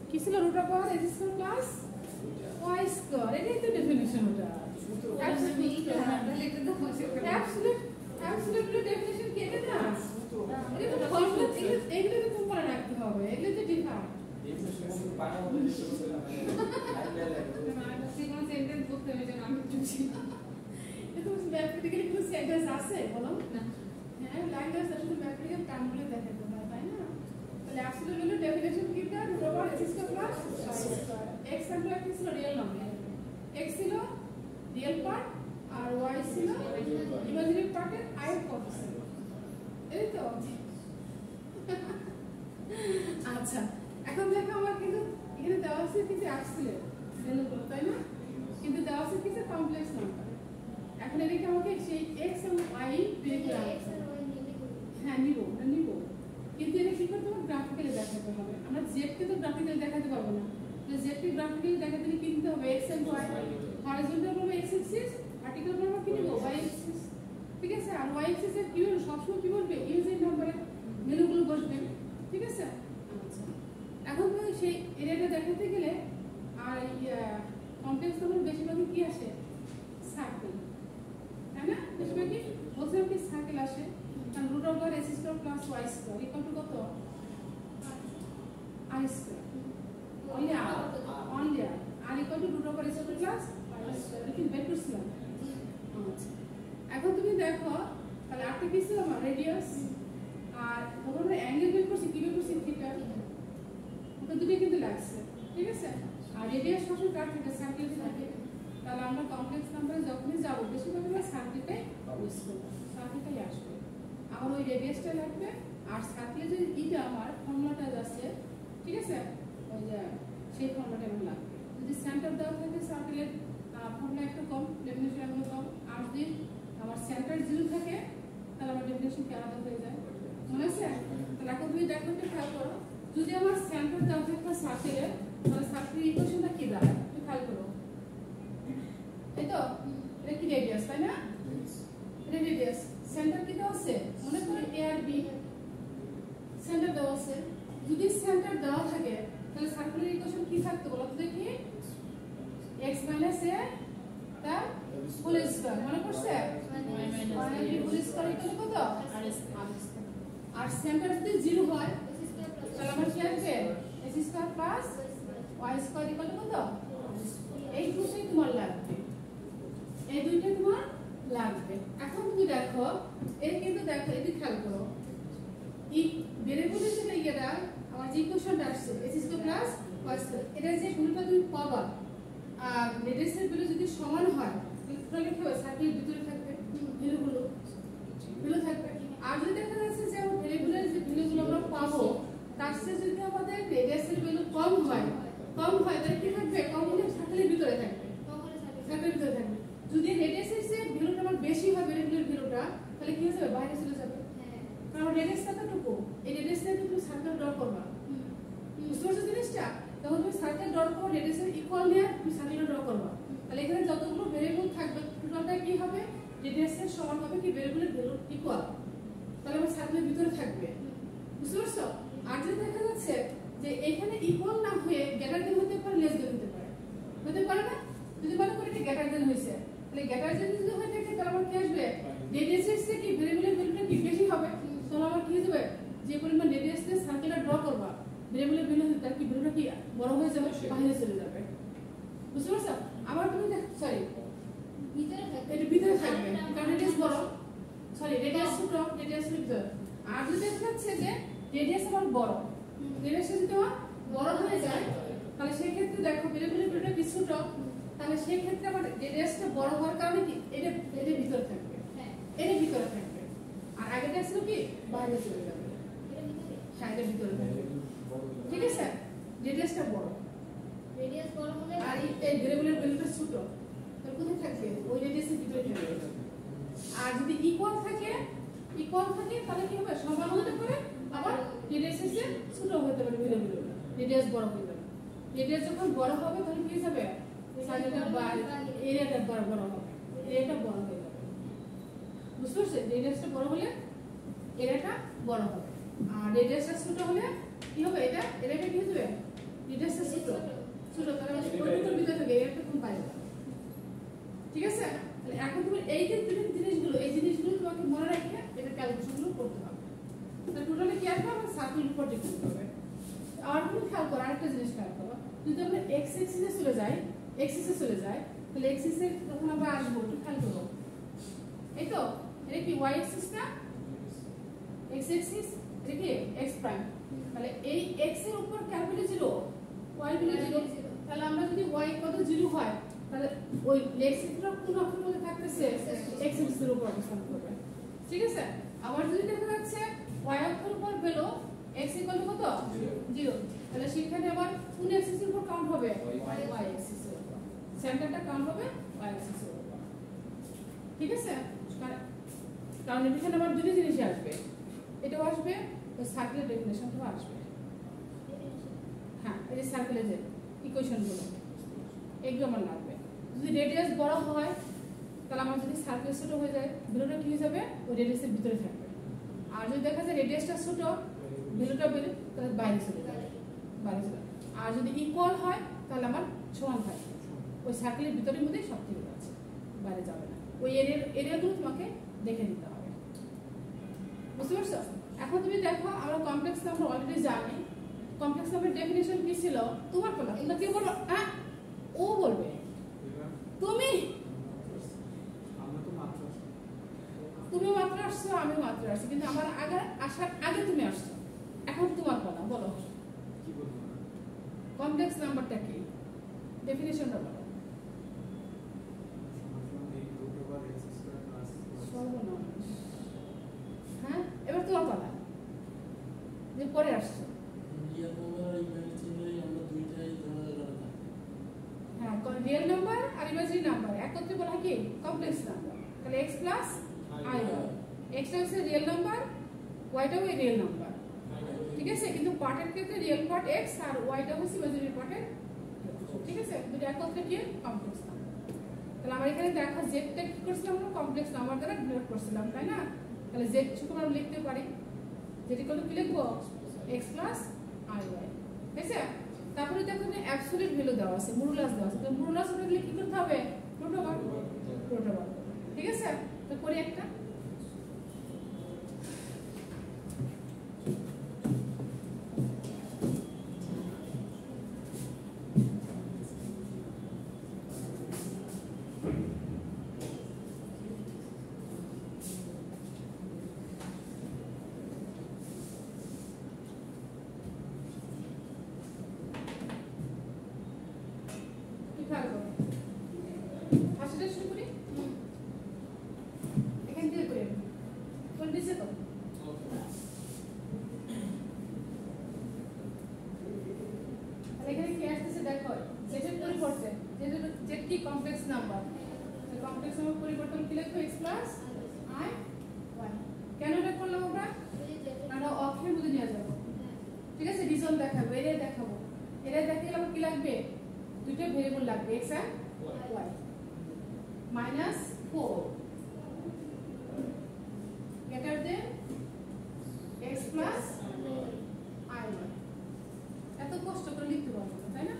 কি ছিল root over x square plus y square, এটাই তো ডেফিনিশন। ওটা অ্যাবসলিউটলি ডেফিনিশন কি এটা না? এটা তো ফর্মুলা, এগুলো তো তোমার রাখতে হবে, এগুলো তো ডিফারেন্ট। সিগমা সেন্টেন্স বলতে হবে যে আমি বুঝি এটা তো ম্যাথমেটিক্যালি কোনো সেন্টেন্স আছে বলো না? হ্যাঁ, ল্যাঙ্গুয়েজ আসলে ম্যাথমেটিক্যাল টার্মগুলো দেখাতে হয়, তাই না? তাহলে অ্যাবসলিউটলি ডেফিনিশন কি? এটা root over x square plus y square. x আমরা কি ছিল রিয়েল নাম্বার, x ছিল রিয়েল পার্ট আর y ছিল ইমাজিনারি পার্টের i কত ছিল, এই তো। আচ্ছা, এখন দেখো আমার কিন্তু এখানে দেওয়া আছে কিছু অ্যাবসলিউট ভ্যালুগুলো, তাই না? কিন্তু দেওয়া আছে কিছু কমপ্লেক্স নাম্বার। এখন এদিকে আমাকে সেই x এবং y বের করে আনতে হবে। হ্যাঁ, নিব। কিন্তু এটা কি করতে হবে? গ্রাফিক্যালি দেখাতে হবে। আমরা z কে তো গ্রাফিক্যালি দেখাতে পারবো না। তো z কে গ্রাফিক্যালি দেখাতে হলে কি দিতে হবে? x এবং y। হরিজন্টাল বলবো x অ্যাক্সিস, ভার্টিক্যাল বলবো কি নিব? y Axis. ঠিক আছে? আর y অ্যাক্সিস এর কি হবে? সবসময় কি বলবে? ইউনিট নাম্বারের ভ্যালুগুলো বসবে। ঠিক আছে? আচ্ছা, এখন তো সেই এরিয়াটা দেখাতে গেলে আর কমপ্লেক্স নাম্বার বেশিরভাগই কি আসে? সার্কেল, তাই না? বেশিরভাগই বলছিলাম কি সার্কেল আসে। কারণ root over x square plus y square equal to কত? r square. Only r equal to root over x square plus y square. এটা কি বের করছিলাম? আচ্ছা, এখন তুমি দেখো তাহলে আরটা কি ছিল আমার? রেডিয়াস। আর তখন আমরা অ্যাঙ্গেল বের করছি, কি বের করছি? থিটা। তো দুটোই কিন্তু লাগছে। ঠিক আছে? আর রেডিয়াস সবসময় কার থাকে? সার্কেল থাকে। তাহলে আমরা কমপ্লেক্স নাম্বারে যখনই যাব বেশিরভাগ আমরা সার্কেলটাই ইউজ করব, সার্কেলটাই আসবে। আমার ওই রেডিয়াসটা লাগবে। আর সার্কেলে যে ইটা আমার ফর্মুলাটা আছে, ঠিক আছে, ওই যে সেই ফর্মুলাটা আমার লাগবে। যদি সেন্টার দেওয়া থাকে সার্কেলের ফর্মুলা একটু কম, ডেফিনেশন একটু কম। আর যদি আমার সেন্টার জিরো থাকে তাহলে আমার ডেফিনেশন কি আলাদা হয়ে যায়, মনে আছে? তাহলে এখন তুমি দেখো একটু খেয়াল করো, যদি আমার সেন্টার দেওয়া থাকে সার্কেলের, তাহলে সার্কেলের ইকুয়েশনটা কি দাঁড়ায় একটু খেয়াল করো। এই তো এটা কি রেডিয়াস, তাই না? এটা রেডিয়াস। সেন্টার কি দেওয়া আছে? মনে করো a আর b, সেন্টার দেওয়া আছে। যদি সেন্টার দেওয়া থাকে তাহলে সার্কেলের ইকুয়েশন কি থাকতো বলো তো দেখি? x - a তার হোল স্কয়ার, মনে পড়ছে? y হোল স্কয়ার ইকুয়াল কত? r square. আর সেন্টার যদি 0 হয় তাহলে আমার কি আসবে? x square plus y square equal কত? এই দুটোই তোমার লাগবে, এই দুইটা তোমার লাগবে। এখন তুমি দেখো এই কিন্তু দেখো এটি খেয়াল করো, এই ভেরিয়েবলের যে এটা আমার যে ইকুয়েশনটা আসছে x square plus y square, এটা যে ভ্যালুটা তুমি পাবা আর রেডিয়াসের ভ্যালু যদি সমান হয় তাহলে কি হবে? সার্কেলের ভিতরে থাকবে ভ্যালু থাকবে। আর যদি দেখা যাচ্ছে যে আমার ভেরিয়েবলের যে ভ্যালুগুলো আমরা পাবো তার সাথে যদি আমাদের রেডিয়াসের ভ্যালু কম হয় তাহলে কি থাকবে? কম হলে সার্কেলের ভিতরে থাকবে, সার্কেলের ভিতরে থাকবে। যদি রেডিয়াসের যে ভ্যালুটা আমার বেশি হয় ভেরিয়েবলের ভ্যালুটা, তাহলে কি হবে? বাইরে চলে যাবে। কারণ রেডিয়াসটা কতটুকু? এই রেডিয়াসটা তুমি সার্কেল ড্র করবা, বুঝতে পারছো জিনিসটা? তখন তুমি সার্কেল ড্র করো, রেডিয়াসের ইকুয়াল নিয়ে তুমি সার্কেল ড্র করবা। তাহলে এখানে যতগুলো ভেরিয়েবল থাকবে টোটালটা কি হবে? রেডিয়াসের সমান হবে কি ভেরিয়েবলের ভ্যালু ইকুয়াল। তাহলে আমার সার্কেলের ভিতরে থাকবে, বুঝতে পারছো? আর যদি দেখা যাচ্ছে যে এখানে ইকুয়াল না হয়ে গ্রেটার দেন হতে পারে, লেস দেন হতে পারে না? যদি মনে করি এটা গ্রেটার দেন হয়েছে, তাহলে গ্রেটার দেন যদি হয়ে থাকে তাহলে আমার কি আসবে? রেডিয়াসের চেয়ে কি ভেরিয়েবলের ভ্যালুটা কি বেশি হবে? তাহলে আমার কি হবে? যে পরিমাণ রেডিয়াস দিয়ে সার্কেলটা ড্র করবা ভেরিয়েবলের ভ্যালু তার কি ভ্যালুটা কি বড় হয়ে যাবে, বাইরে চলে যাবে, বুঝতে পারছো? আবার তুমি সরি ভিতরে থাকবে কারণ রেডিয়াস বড়, সরি রেডিয়াস ছোট, রেডিয়াস ভিতরে। আর যদি দেখা যাচ্ছে যে রেডিয়াস আমার বড়, রেডিয়াস যদি আমার বড় হয়ে যায় তাহলে সেই ক্ষেত্রে দেখো ভেরিয়েবলের ভ্যালুটা কি ছোট, তাহলে সেই ক্ষেত্রে আমার রেডিয়াসটা বড় হওয়ার কারণে কি এটা ভিতরে থাকবে, এটা ভিতরে থাকবে। আর আগেটা ছিল কি বাইরে চলে যাবে, হ্যাঁ এটা ভিতরে থাকবে। ঠিক আছে? রেডিয়াসটা বড়, রেডিয়াস বড় হলে আর এই ভেরিয়েবলের ভ্যালুটা ছোট, তাহলে কোথায় থাকবে? ওই রেডিয়াসের ভিতরে থাকবে। আর যদি ইকুয়াল থাকে তাহলে কি হবে? সমান হতে পারে, আবার রেডিয়াসের চেয়ে ছোট হতে পারে ভেরিয়েবল, রেডিয়াস বড় হতে পারে। রেডিয়াস যখন বড় হবে তখন কি যাবে? সাইডটা বা এরিয়াটা বড় হবে, এরিয়াটা বড় হয়ে যাবে, বুঝতে পারছো? রেডিয়াসটা বড় হলে এরিয়াটা বড় হবে, আর রেডিয়াসটা ছোট হলে কি হবে? এরিয়াটা কি হবে? রেডিয়াসটা লিখতে হবে। আর তুমি খেয়াল করো আরেকটা জিনিস খেয়াল করো, যদি আমরা এক্স এক্সিসে চলে যাই, তাহলে এক্সিসে তখন আমরা আসবো, একটু খেয়াল করো। এই তো এটা কি ওয়াই এক্সিস না, এক্স এক্সিস, এটা কি এক্স প্রাইম। তাহলে এই এক্স এর উপর ক্যাপিটাল 0, ওয়াই ভ্যালু 0, তাহলে আমরা যদি ওয়াই কত 0 হয়, তাহলে ওই এক্স এর কোন অক্ষর মধ্যে থাকতেছে, এক্স এক্সিস এর উপর অবস্থান করবে। ঠিক আছে, আবার যদি দেখা যাচ্ছে ওয়াই অক্ষর উপর ভ্যালু x ইকুয়াল কত 0, তাহলে সেখানে আবার কোন এক্সিস এর উপর কাউন্ট হবে, ওয়াই এক্সিস এর উপর, সেন্টারটা কাউন্ট হবে ওয়াই এক্সিস এর উপর। ঠিক আছে, কারণ এখানে আবার দুটো জিনিস আসবে, এটাও আসবে, ওই সার্কেলের ডেফিনেশনটাও আসবে। হ্যাঁ, এই যে সার্কেলের যে ইকুয়েশনগুলো এগুলো আমার লাগবে। যদি রেডিয়াস বড় হয় তাহলে আমার যদি সার্কেল ছোট হয়ে যায়, ভ্যালুটা কি হয়ে যাবে, ওই রেডিয়াসের ভিতরে থাকবে। আর যদি দেখা যায় রেডিয়াসটা ছোট, ভ্যালুটা বেড়ে তাহলে বাইরে চলে যাবে, আর যদি ইকুয়াল হয় তাহলে আমার সমান থাকবে, ওই সার্কেলের ভিতরের মধ্যেই সব ঠিক আছে, বাইরে যাবে না। ওই এরিয়াগুলো তোমাকে দেখে নিতে হবে, বুঝতে পারছো? এখন তুমি দেখো আমরা কমপ্লেক্স নাম্বার অলরেডি জানি। কমপ্লেক্স নাম্বারের ডেফিনিশন কি ছিল, তোমার বলা, তোমরা কি বলো? হ্যাঁ, ও বলবে, তুমিও মাত্র আসছো, আমিও মাত্র আসছি, কিন্তু আমার আগে আসার আগে তুমি আসছো। এখন তোমার বলা, বলো কমপ্লেক্স নাম্বারটা কি, ডেফিনিশনটা বলো। হ্যাঁ, এবার তোমার বলা, যে পরে আসছো। হ্যাঁ, রিয়েল নাম্বার আর ইমাজিনারি নাম্বার একত্রে বলা হয় কি কমপ্লেক্স নাম্বার। তাহলে x প্লাস i, x হচ্ছে রিয়েল নাম্বার, ওয়াইটাও রিয়েল নাম্বার। ঠিক আছে, কিন্তু পার্টের ক্ষেত্রে রিয়েল পার্ট x আর ওয়াইটা হচ্ছে ইমাজিনারি পার্টের। ঠিক আছে, দুটো একত্রে কি কমপ্লেক্স নাম্বার। তাহলে আমরা এখানে দেখো জেডটা কি করছিলাম, আমরা কমপ্লেক্স নাম্বার দ্বারা ডিনোট করছিলাম, তাই না? তাহলে জেড শুধু আমরা লিখতে পারি, যেটি করলে কি লিখবো, x প্লাস i y। ঠিক আছে, তারপরে দেখো যে অ্যাবসলিউট ভ্যালু দেওয়া আছে, মডুলাস দেওয়া আছে। তো মডুলাস হলে কি করতে হবে, রুটওভার। ঠিক আছে, তো করি একটা। কমপ্লেক্স নাম্বার পরিবর্তন কি লিখবো, x প্লাস i y। কেন এটা করলাম আমরা অক্ষের মধ্যে নিয়ে যাবো। ঠিক আছে, রিজন দেখাবো, এরিয়া দেখাবো। এরিয়া দেখালে আমার কি লাগবে, দুটো ভেরিয়েবল লাগবে, x আর y। Minus 4 greater than x plus i y। এত কষ্ট করে লিখতে পারবো না, তাই না?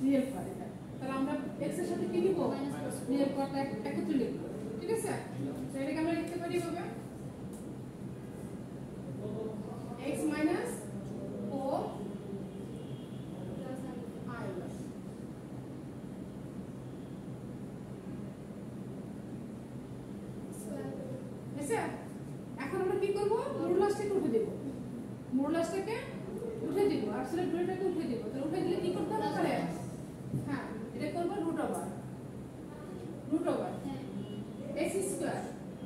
রিয়েল পার্ট এটা, তাহলে আমরা x এর সাথে কি লিখব, রিয়েল পার্টটা একত্রে লিখব। ঠিক আছে, তো এটাকে আমরা লিখতে পারি এভাবে x minus 4 i এসে। এখন আমরা কি করব, মডুলাসটাকে উঠে দেব, মডুলাসটাকে উঠে দিব, অ্যাবসলিউট ভ্যালুটাকে উঠে দিব। তাহলে উঠে দিলে কি করতে হবে, তাহলে হ্যাঁ এটা করব রুট ওভার x স্কয়ার।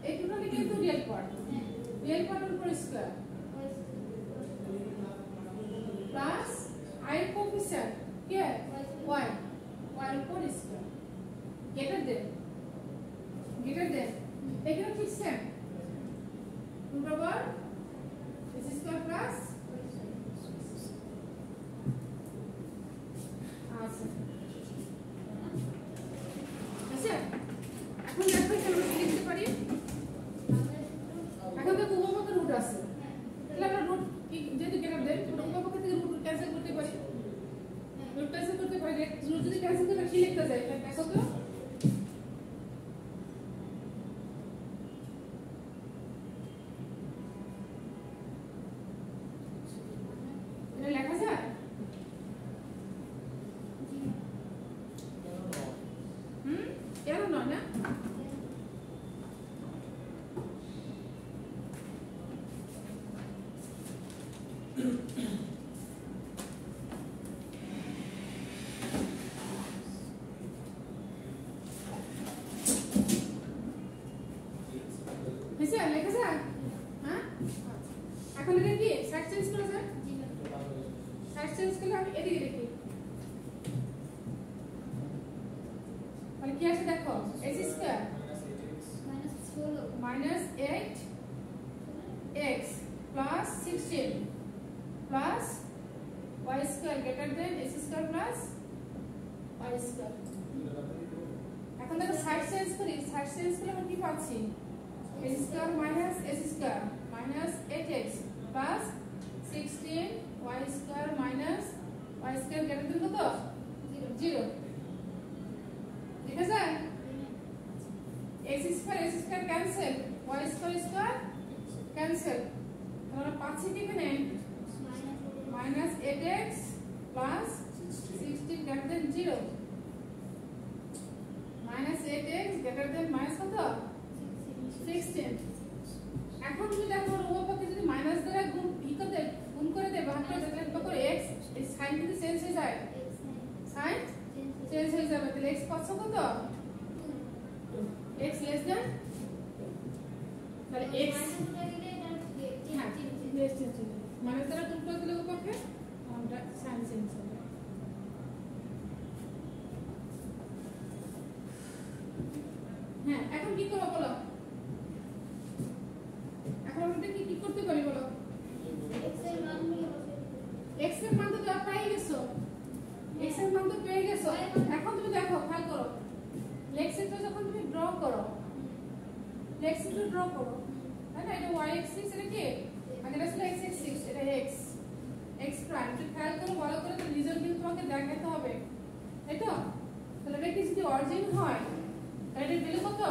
এই দুটো লিখে তো রিয়েল পার্টের উপর স্কয়ার প্লাস i এর কোএফিসিয়েন্ট কি y এর উপর স্কয়ার গ্রেটার দেন এখানে ঠিক same root over x square plus এখন দেখো এখানে লিখতে পারি হয়েছে লেখা যায়? হ্যাঁ, এখন এটা কি সাইড চেঞ্জ করা যায়? সাইড চেঞ্জ করলে আমি এদিকে দেখি, মানে কি আসে দেখো, x square minus 8x plus 16 plus y square greater than x square plus y square. এখন দেখো সাইড চেঞ্জ করি, সাইড চেঞ্জ করলে আমরা কি পাচ্ছি? x square minus s square minus 8x plus 16 y square minus y square greater than কত? 0. ঠিক আছে? x square cancel, y square cancel. তাহলে পাচ্ছি কি এখানে? minus 8x plus 16 greater than 0. minus 8x greater than minus কত? 16. এখন যদি দেখো উভয় পক্ষে যদি মাইনাস দ্বারা গুণ করে দেয় ভাগ করে তাহলে কত করে x এই সাইন কিন্তু চেঞ্জ হয়ে যায়, সাইন চেঞ্জ হয়ে যাবে, তাহলে x পাচ্ছ কত? x less than, তাহলে x হ্যাঁ less than মাইনাস দ্বারা গুণ করে দিলে উভয় পক্ষে আমরা সাইন চেঞ্জ হবে। হ্যাঁ, এখন কি করব বলো? এখন আমরা কি করতে পারি বলো? x এর মান তো তুমি পেয়ে গেছো, x এর মান তো পেয়ে গেছো। এখন তুমি দেখো খেয়াল করো, লেক্স এটা যখন তুমি ড্র করো, লেক্স এটা ড্র করো, তাই না? এটা y axis, এটা কি আগে এটা ছিল x axis, এটা x প্রাইম। তুমি খেয়াল করো ভালো করে, তো রিজন কিন্তু তোমাকে দেখাতে হবে, তাই তো? তাহলে এটা কি যদি অরিজিন হয় তাহলে এটা ভ্যালু কত?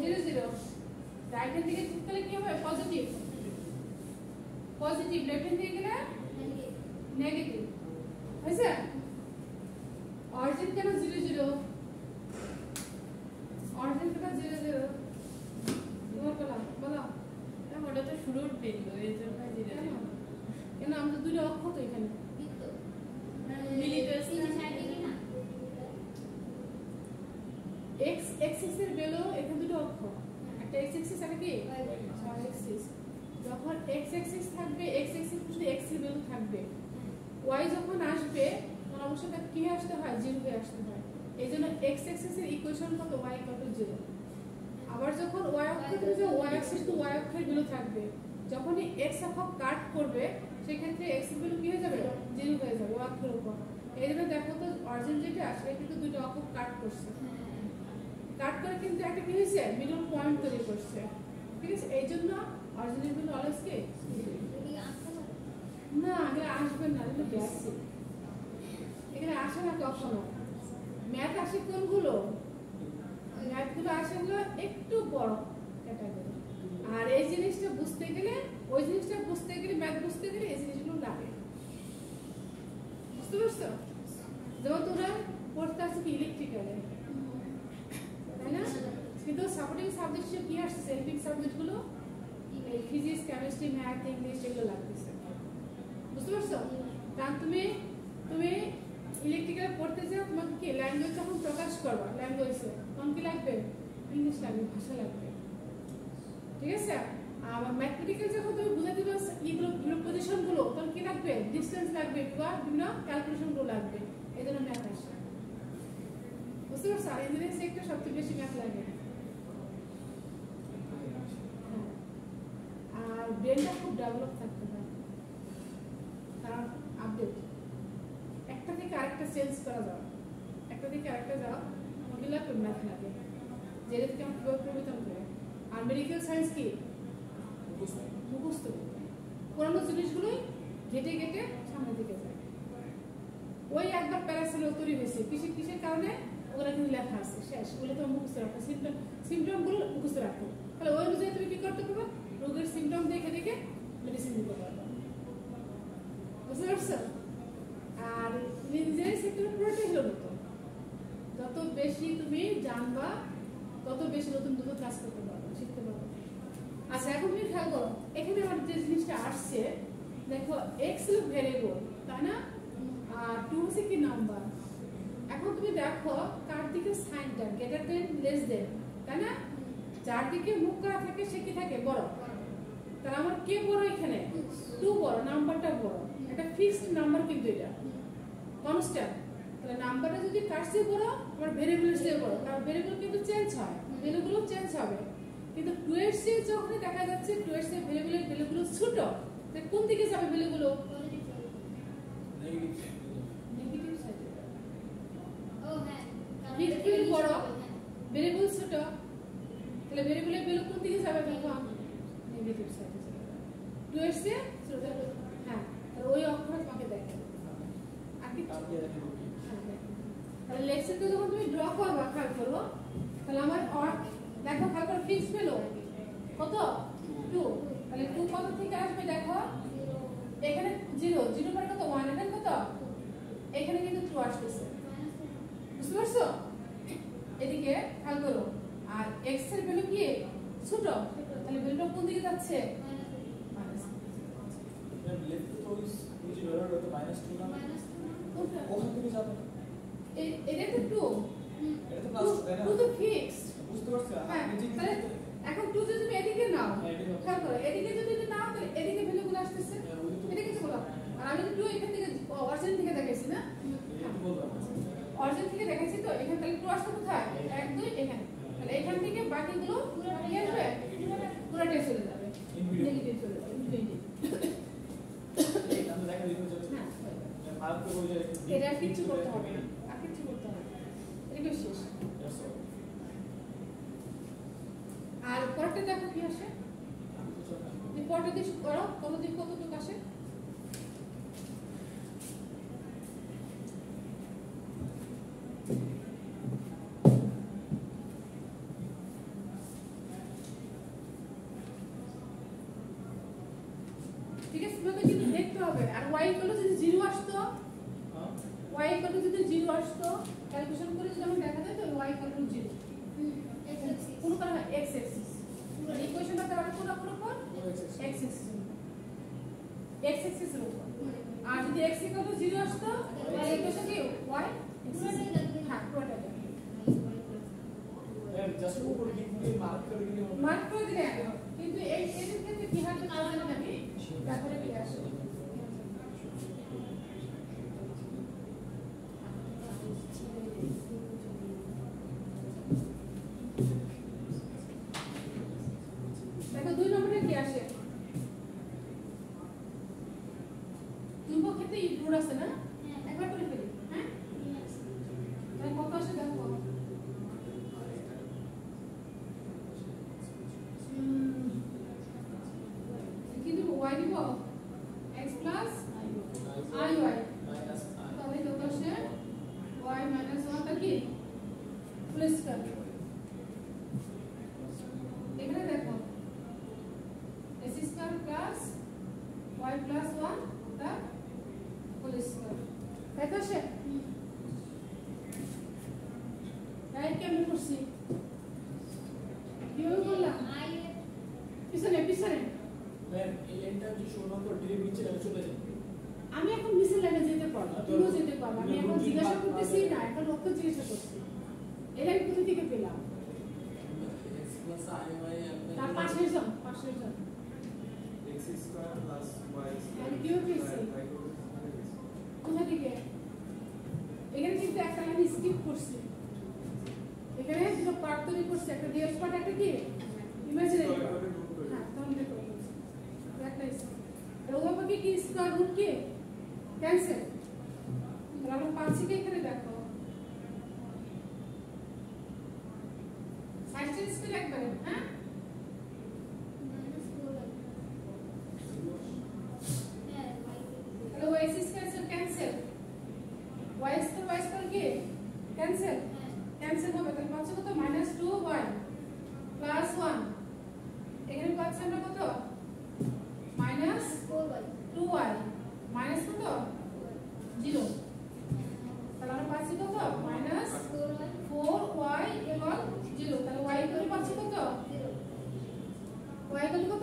0 0। রাইট হ্যান্ড দিকে ঠিক করলে কি হবে? Positive, positive. লেফট হ্যান্ড দিকে গেলে নেগেটিভ। হয়েছে? অরিজিন কেন 0 0? অরিজিন কেন 0 0? তোমার বলো। ওটা তো শুরুর বিন্দু, এই জন্য 0 0। কেন আমরা দুটো অক্ষ তো এখানে মিলিত x axis এর ভ্যালু এখানে দুটো অক্ষ, একটা x axis আর কি y axis। যখন x axis থাকবে, x axis শুধু x এর ভ্যালু থাকবে, y যখন আসবে তখন অবশ্যই তার কি আসতে হয়? 0 হয়ে আসতে হয়। এইজন্য x axis এর ইকুয়েশন কত? y = 0। আবার যখন y অক্ষে তুমি যে y axis তো y অক্ষের ভ্যালু থাকবে, যখনই x অক্ষ কাট করবে সেই ক্ষেত্রে x এর ভ্যালু কি হয়ে যাবে? 0 হয়ে যাবে y অক্ষের উপর। এইজন্য দেখো তো অরিজিন যেটা আসলে কিন্তু দুটো অক্ষ কাট করছে, কাট করে কিন্তু একটা কি হয়েছে? মিডল পয়েন্ট তৈরি করছে, ঠিক আছে? এইজন্য অরিজিনাল ভ্যালু অলওয়েজ কি না আগে আসবে না, এটা বেসিক, এখানে আসে না কখনো। ম্যাথ আসে কোনগুলো? ম্যাথগুলো আসে হলো একটু বড় ক্যাটাগরি, আর এই জিনিসটা বুঝতে গেলে, ওই জিনিসটা বুঝতে গেলে, ম্যাথ বুঝতে গেলে এই জিনিসগুলো লাগে। বুঝতে পারছো? যেমন তোমরা পড়তে আসছো কি ইলেকট্রিক্যালে, তাই না? কিন্তু সাপোর্টিং সাবজেক্ট হিসেবে কি আসছে? সেলফিক সাবজেক্টগুলো ফিজিক্স, কেমিস্ট্রি, ম্যাথ, ইংলিশ এগুলো লাগতেছে। বুঝতে পারছো? কারণ তুমি ইলেকট্রিক্যাল পড়তে যাও, তোমাকে কি ল্যাঙ্গুয়েজ যখন প্রকাশ করবা, ল্যাঙ্গুয়েজে তখন কি লাগবে? ইংলিশ লাগবে, ভাষা লাগবে, ঠিক আছে? আবার ম্যাথমেটিক্যাল যখন তুমি বুঝাতে দিবে এইগুলো পজিশনগুলো, তখন কি লাগবে? ডিসটেন্স লাগবে বা বিভিন্ন ক্যালকুলেশনগুলো লাগবে। এই জন্য ম্যাথ আসে। বুঝতে পারছো? আর ইঞ্জিনিয়ারিং সেক্টর সবচেয়ে বেশি ম্যাথ লাগে। আর ব্রেনটা খুব ডেভেলপ থাকতে হয়, কারণ আপডেট একটা থেকে আরেকটা চেঞ্জ করা যাও, একটা থেকে আরেকটা যাও, ওগুলো ম্যাথ লাগে, যেটা থেকে আমরা কিভাবে পরিবর্তন করে। আর মেডিকেল সায়েন্স কি মুখস্থ পুরানো জিনিসগুলোই ঘেটে ঘেটে সামনের দিকে যায়। ওই একবার প্যারাসিটামল তৈরি হয়েছে কিসের কারণে, ওগুলো কিন্তু লেখা আছে, শেষ। ওগুলো তো মুখস্থ রাখো, সিমটমগুলো মুখস্থ রাখো, তাহলে ওই অনুযায়ী তুমি কি করতে পারবে? রোগের সিমটম দেখে দেখে মেডিসিন দিতে পারবে। বুঝতে পারছো? আর ইঞ্জিনিয়ারিং সেক্টরে পুরোটাই হলো নতুন। যত বেশি তুমি জানবা তত বেশি নতুন নতুন কাজ করতে পারবে, শিখতে পারবে। আচ্ছা, এখন তুমি খেয়াল করো, এখানে আমার যে জিনিসটা আসছে দেখো x হলো ভেরিয়েবল তাই না আর 2 হচ্ছে কি নাম্বার এখন তুমি দেখো কার দিকে সাইনটা গ্রেটার দেন লেস দেন তাই না যার দিকে মুখ করা থাকে সে কি থাকে বড় তাহলে আমার কে বড় এখানে 2 বড় নাম্বারটা বড় এটা ফিক্সড নাম্বার কিন্তু এটা কনস্ট্যান্ট তাহলে নাম্বারটা যদি কার চেয়ে বড় আমার ভেরিয়েবলের চেয়ে বড় কারণ ভেরিয়েবল কিন্তু চেঞ্জ হয় ভ্যালুগুলো চেঞ্জ হবে কিন্তু 2 এর চেয়ে যখন দেখা যাচ্ছে 2 এর চেয়ে ভ্যালুগুলোর ভ্যালুগুলো ছোট তাহলে কোন দিকে যাবে ভ্যালুগুলো নেগেটিভ সাইডে ও হ্যাঁ ফিক্সড বড় ভ্যারিয়েবল ছোট তাহলে ভ্যারিয়েবলের ভ্যালু কোন দিকে যাবে তখন নেগেটিভ সাইডে যাবে 2 এর চেয়ে ছোট হ্যাঁ আর ওই অক্ষর তোমাকে দেখো আর কি তাহলে লেকচারটা যখন তুমি ড্র করবা খেয়াল করো তাহলে আমার দেখো খেয়াল করো ফিক্স পেলো কত 2 তাহলে 2 কত থেকে আসবে দেখো এখানে 0 0 পরে কত 1 এখানে কত এখানে কিন্তু 2 আসতেছে বুঝতে পারছো এদিকে খেয়াল করো আর x এর ভ্যালু কি ছোট তাহলে ভ্যালুটা কোন দিকে যাচ্ছে মাইনাস লেফট তো ওই যে ভ্যালুটা তো -2 না কোনটা ওখান থেকে যাবে এটা তো 2 এটা তো প্লাস 2 তাই না 2 তো ফিক্সড বুঝতে পারছো হ্যাঁ আমি যে তাহলে এখন 2 যদি তুমি এদিকে নাও হ্যাঁ, এদিকে নাও। খেয়াল করো এদিকে যদি নাও তাহলে এদিকে ভ্যালুগুলো আসতেছে হ্যাঁ, ওই তো- এটা কিছু বলো আর আমি তো 2 এখান থেকে অরিজিন থেকে দেখাইছি না এটা তো বললাম অরিজিন থেকে দেখাইছি তো এখানে তাহলে 2 আসছে কোথায় 1 2 এখানে তাহলে এখান থেকে বাকিগুলো পুরো কি আসবে পুরোটাই চলে যাবে নেগেটিভ চলে যাবে ইনফিনিটি এই আমরা দেখা দিতে যাচ্ছে হ্যাঁ মার্ক তো হয়ে যায় এটা আর কিছু করতে হবে না আর কিছু করতে হবে না এটা শেষ আর পরেরটা দেখো কি আসে এই পরেরটা দিয়ে করো কত দিক কতটুকু আসে ঠিক আছে তোমাকে কিন্তু দেখতে হবে আর y ইকুয়াল যদি 0 আসতো y ইকুয়াল যদি 0 আসতো ক্যালকুলেশন করে যদি আমি দেখা যায় তো y ইকুয়াল 0 কোন কারণ x এক্সিস এই ইকুয়েশনটা তাহলে কোন কোন x এক্সিস x এক্সিস এর উপর আর যদি x ইকুয়াল 0 আসতো তাহলে ইকুয়েশন কি y হ্যাঁ পুরোটা জাস্ট উপর দিক দিয়ে মার্ক করে দিলে মার্ক করে দিলে কিন্তু এই এর ক্ষেত্রে কি হয় জানি না আমি তারপরে কি আসে দেখো 2 নম্বরে কি আসে দুই পক্ষেতে ইনক্লুড আছে না একবার করে ফেলি হ্যাঁ তাহলে কত আসে দেখো কিন্তু y দিব x plus iy মাইনাস তাহলে কত আসে y minus 1 টা কি প্লাস কর এখানে দেখো x square plus y plus 1 টা হোল স্কয়ার তাই তো আসে তাই কেমন করছি কিভাবে করলাম পিছনে পিছনে ম্যাম এই লাইনটা যে শূন্য করে ডিরেক্ট নিচে লাইনে চলে যায় আমি এখন নিচের লাইনে যেতে পারবো তুমিও যেতে পারবো আমি এখন জিজ্ঞাসা করতেছি না এখন লক্ষ্য জিজ্ঞাসা করছি এটা আমি কোথা থেকে পেলাম x প্লাস iy তার পাশের জন x স্কয়ার প্লাস y আমি কিভাবে পেয়েছি কোথা থেকে এখানে কিন্তু একটা লাইন স্কিপ করছি এখানে দুটো পার্ট তৈরি করছি একটা রিয়েল পার্ট একটা কি ইমাজিনারি পার্ট হ্যাঁ তাহলে দেখো একটা রোগা কি স্কয়ার রুট কি ক্যান্সেল তাহলে আমরা পাচ্ছি কি এখানে দেখো সাইড চেঞ্জ করে একবারে হ্যাঁ তাহলে y square cancel y square কি ক্যান্সেল ক্যান্সেল হবে তাহলে পাচ্ছি কত -2y প্লাস 1 এখানে পাচ্ছি আমরা কত -2y মাইনাস কত 0 তাহলে আমরা পাচ্ছি কত -4y এবং 0 তাহলে y করে পাচ্ছি কত y করে কত 0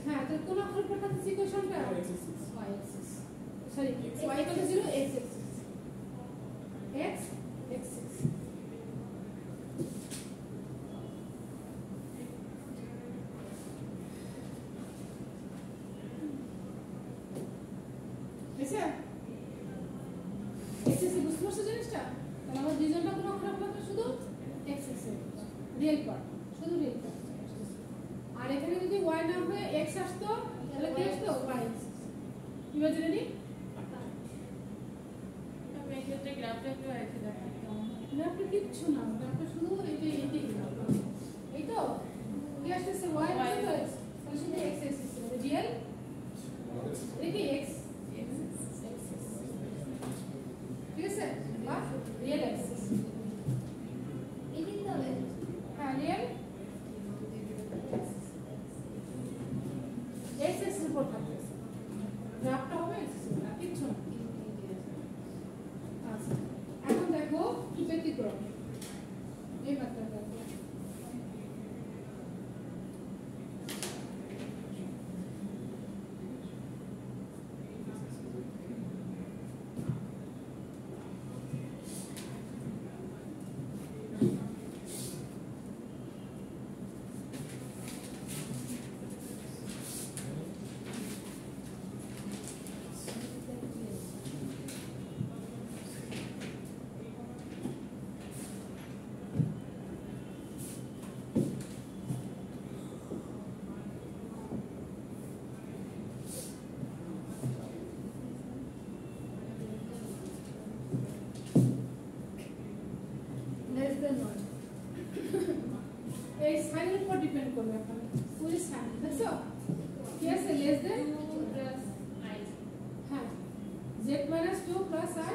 হ্যাঁ তো কোন অক্ষর পর থাকছে ইকুয়েশনটা x axis. y axis sorry y equal to 0 x axis x axis এসে এক্সেস বুঝতে পারছো জিনিসটা তাহলে আমরা দুইজনটা কোনো অক্ষর আপনাদের শুধু এক্সেস রিয়েল পার্ট শুধু রিয়েল পার্ট আর এখানে যদি y না হয়ে x আসতো তাহলে কি আসতো y ইমাজিনারি আমি এক্ষেত্রে গ্রাফটা একটু রেখে দেখাই গ্রাফটা কিচ্ছু না গ্রাফটা শুধু এইটাই এই তো কি আসতেছে y আসছে তাহলে শুধু x আসছে রিয়েল দেখি x ঠিক আছে বা রিয়েল অ্যাক্সিস এদিকে তবে হ্যাঁ রিয়েল x এর উপর থাকবে গ্রাফটা হবে x আর কিচ্ছু না আচ্ছা এখন দেখো কি ব্যতিক্রম এই মাত্রাটা less than 1 এই সাইনের উপর ডিপেন্ড করবে এখন ফুল সাইন দেখছো কি আছে less than 2 plus I হ্যাঁ z minus 2 plus I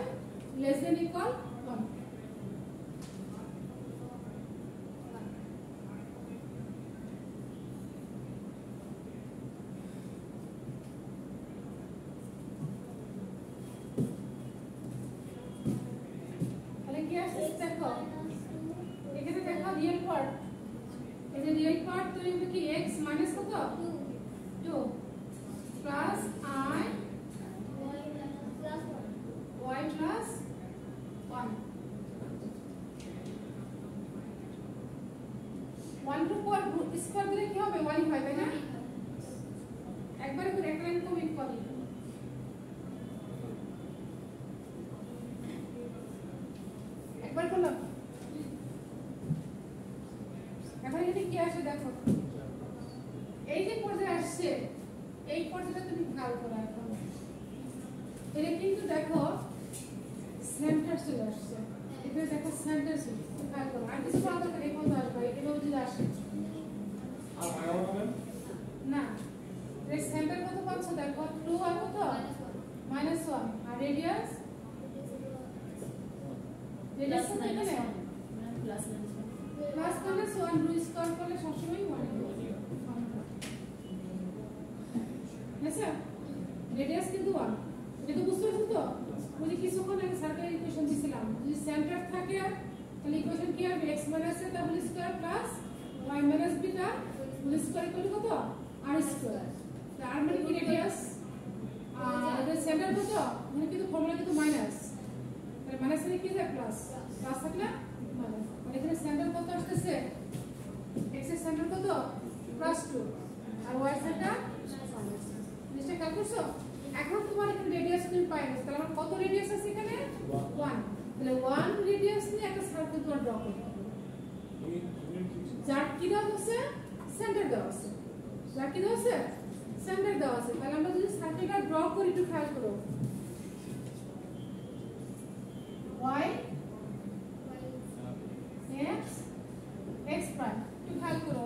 less than equal 1 তাহলে কি আসছে দেখো এখানে দেখো রিয়েল পার্ট এই যে রিয়েল পার্ট তৈরি হবে কি x মাইনাস কত 2 প্লাস I y plus 1 1 টু পর স্কয়ার দিলে কি হবে y হয় তাই না একবারে করে একটা লাইন কমিট করি একবার করলাম এখন এখানে কি আসে দেখো এই যে পর্যায়ে আসছে এই পর্যায়টা তুমি খেয়াল করো এখন এটা কিন্তু দেখো সেন্টার চলে আসছে এখানে দেখো সেন্টার চলে খেয়াল করো আর কিছু আলাদা করে এই পর্যন্ত আসবে এভাবে যদি আসে আর আগে হবে না এই সেন্টার কত পাচ্ছ দেখো 2 আর কত -1 আর রেডিয়াস প্লাস কত মাইনাস এখানে 1 plus minus plus minus 1 2 square করলে সবসময় 1 আচ্ছা রেডিয়াস কিন্তু 1 এটা তো বুঝতে পারছো তো ওই যে কিছুক্ষণ আগে সার্কেল ইকুয়েশন দিছিলাম যদি সেন্টার থাকে তাহলে ইকুয়েশন কি হবে x মাইনাস এ double square plus y minus b টা হোল স্কয়ার ইকুয়াল টু কত r স্কয়ার আর মানে কি রেডিয়াস আর এটা সেন্টার কত মানে কিন্তু ফর্মুলা কিন্তু মাইনাস তাহলে মাইনাস মানে কি যায় প্লাস প্লাস থাকলে মাইনাস মানে এখানে সেন্টার কত আসতেছে x এর সেন্টার কত +2 আর y সেন্টার নিশ্চয় খেয়াল করছো এখন তোমার এখানে রেডিয়াস তুমি পাই না তাহলে আমার কত রেডিয়াস আছে এখানে 1 তাহলে 1 রেডিয়াস নিয়ে একটা সার্কেল তোমার ড্র করতে হবে যার কি দেওয়া আছে সেন্টার দেওয়া আছে যার কি দেওয়া আছে সেন্টার দেওয়া আছে তাহলে আমরা যদি সার্কেলটা ড্র করি একটু খেয়াল করো y x x প্রাইম একটু খেয়াল করো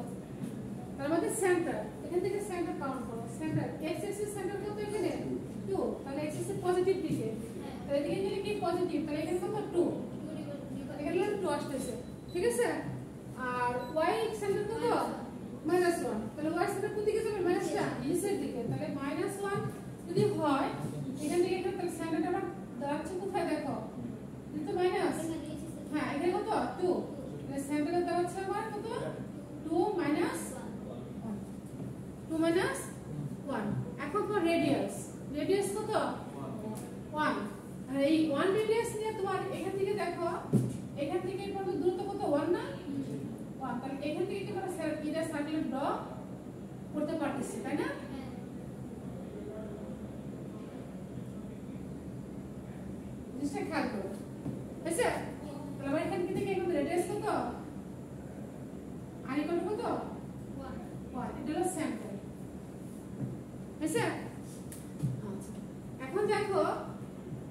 তার মধ্যে সেন্টার এখান থেকে সেন্টার কাউন্ট করো সেন্টার x এক্সিস সেন্টার কত এখানে 2 তাহলে x এক্সিস পজিটিভ দিকে তাহলে এদিকে গেলে কি পজিটিভ তাহলে এখানে কত 2 এখানে 2 আসতেছে ঠিক আছে আর y সেন্টার কত -1 তাহলে y সেন্টার কোন দিকে যাবে মাইনাসটা নিচের দিকে তাহলে -1 যদি হয় এখান থেকে এখানে তাহলে সেন্টারটা আবার দাঁড়াচ্ছে কোথায় দেখো এটা তো মাইনাস হ্যাঁ এখানে কত 2 তাহলে সেন্টারে দাঁড়াচ্ছে আমার কত 2 - 1 2 - 1 ড্র করতে পারতেছি, তাই না? হ্যাঁ। জিনিসটা খেয়াল করো, হয়েছে? তাহলে আমার এখান থেকে এখন রেডিয়াস কত, আর ইকুয়াল কত, 1, এটা হলো সেন্টার, হয়েছে? আচ্ছা, এখন দেখো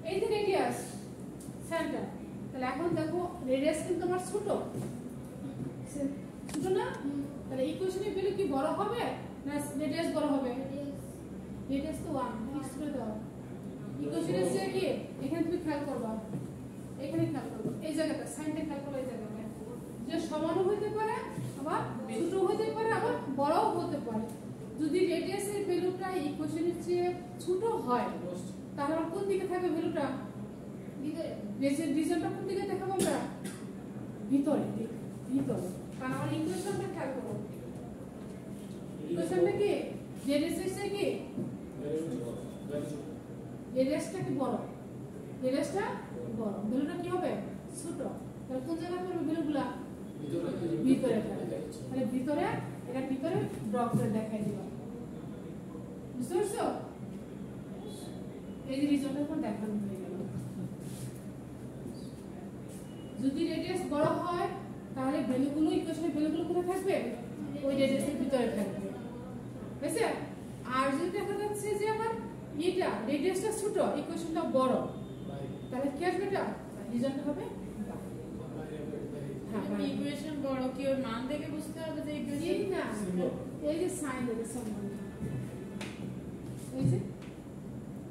এই যে রেডিয়াস সেন্টার, তাহলে এখন দেখো রেডিয়াস কিন্তু আমার ছোট, ছোট না? তাহলে ইকুয়েশনের ভ্যালু কি বড় হবে না রেডিয়াস বড় হবে? রেডিয়াস তো 1 ফিক্স করে দাও। ইকুয়েশনের চেয়ে কি এখানে তুমি খেয়াল করবা, এখানে খেয়াল করবা, এই জায়গাটা সাইনটা খেয়াল করবা, এই জায়গাটা যে সমানও হতে পারে আবার ছোট হতে পারে আবার বড়ও হতে পারে। যদি রেডিয়াসের ভ্যালুটা ইকুয়েশনের চেয়ে ছোট হয় তাহলে কোন দিকে থাকবে ভ্যালুটা? ভিতরে। রিজনটা কোন দিকে দেখাবো আমরা? ভিতরে, ভিতরে। কারণ আমার ইকুয়েশনটা খেয়াল করো, ইকুয়েশনটা কি রেডিয়াসটা কি রেডিয়াসটা কি বড়, রেডিয়াসটা বড়, ভ্যালুটা কি হবে ছোট, তাহলে কোন জায়গায় পড়বে ভ্যালুগুলা? ভিতরে থাকবে। তাহলে ভিতরে, এটা ভিতরে ড্র করে দেখাই দিলাম, বুঝতে পারছো? এই যে রিজনটা এখন দেখানো হয়ে গেল। যদি রেডিয়াস বড় হয় তাহলে ভ্যালুগুলো ইকুয়েশনের ভ্যালুগুলো কোথায় থাকবে? ওই রেডিয়াসের ভিতরে থাকবে, বুঝছে? আর যদি দেখা যাচ্ছে যে আমার এটা রেডিয়াসটা ছোট ইকুয়েশনটা বড়, তাহলে কি আসবে? এটা রিজনটা হবে হ্যাঁ, ইকুয়েশন বড় কি ওর মান দেখে বুঝতে হবে যে ইকুয়েশন এই না, এই যে সাইন দেবে সম্বন্ধ, এই যে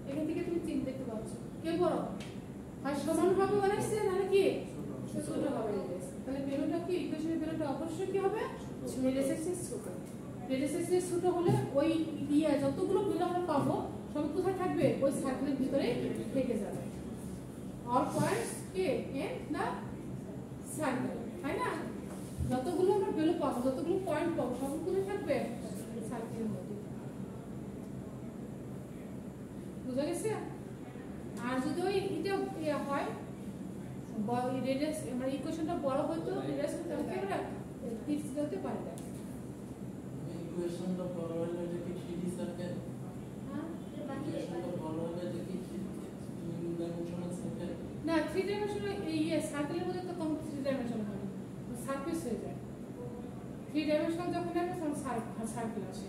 এখান থেকে তুমি চিন্তা করতে পারছো কে বড় আর সমান ভাবে বানাইছে নাকি কি ছোট হবে? তাহলে ভ্যালুটা কি ইকুয়েশনের ভ্যালুটা অবশ্যই কি হবে? রেডিয়াসের চেয়ে ছোট। রেডিয়াসের চেয়ে ছোট হলে ওই যতগুলো ভ্যালু আমরা পাবো সব কোথায় থাকবে? ওই সার্কেলের ভিতরে থেকে যাবে। অল পয়েন্টস কে ইন দা সার্কেল, তাই না? যতগুলো আমরা ভ্যালু পাবো, যতগুলো পয়েন্ট পাবো সব কোথায় থাকবে? সার্কেলের মধ্যে। বুঝা গেছে? আর যদি ওই এটা হয় রেডিয়াস মানে ইকুয়েশনটা বড় হতো রেডিয়াস তাহলে কি আমরা ফিক্স করতে পারি না। ইকুয়েশনটা বড় হলে এটা কি 3D সার্কেল? হ্যাঁ, ইকুয়েশনটা বড় হলে এটা কি 3 ডাইমেনশনাল সার্কেল? না 3 ডাইমেনশনাল এই সার্কেলের মধ্যে তো কম 3 ডাইমেনশনাল হয়, সারফেস হয়ে যায়। 3 ডাইমেনশনাল যখন আসে তখন সার্কেল আসে,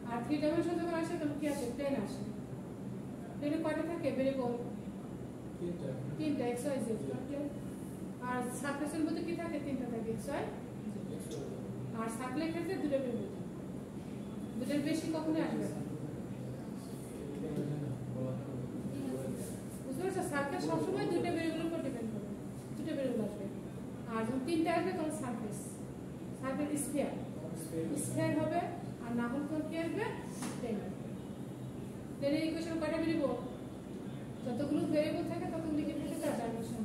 আর 3 ডাইমেনশনাল যখন আসে তখন কি আসে? প্লেন আসে। প্লেনে কয়টা থাকে? ভেরিয়েবল তিনটা, এক্স ওয়াই জেড। আর সারফেসের মধ্যে কি থাকে? তিনটা থাকে, এক্স ওয়াই আর সার্কেলের ক্ষেত্রে দুটো ভেরিয়েবল, দুটোর বেশি কখনোই আসবে না। বুঝতে পারছো? সার্কেল সবসময় দুটো ভেরিয়েবলের উপর ডিপেন্ড করে, দুটো ভেরিয়েবল আসবে। আর যখন তিনটা আসবে তখন সারফেস, সার্কেল স্ফিয়ার, স্ফিয়ার হবে। আর না হলে তখন কি আসবে? প্লেন। প্লেনের ইকুয়েশন কয়টা ভেরিয়েবল? যতগুলো ভেরিয়েবল থাকে ততগুলো কি থাকে? তার ডাইমেনশন।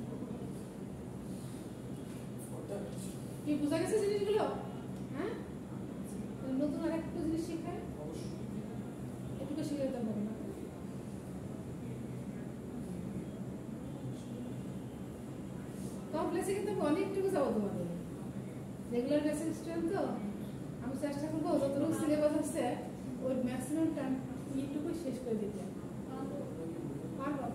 কি বুঝা গেছে জিনিসগুলো? হ্যাঁ, নতুন আরেকটা জিনিস শেখায়, এটুকু শিখে যেতে হবে না। কমপ্লেক্সে কিন্তু অনেকটুকু যাবো তোমাদের, রেগুলার বেসিক স্টুডেন্ট তো আমি চেষ্টা করবো যতটুকু সিলেবাস আছে ওই ম্যাক্সিমাম টাইম এইটুকু শেষ করে দিতে পারবো।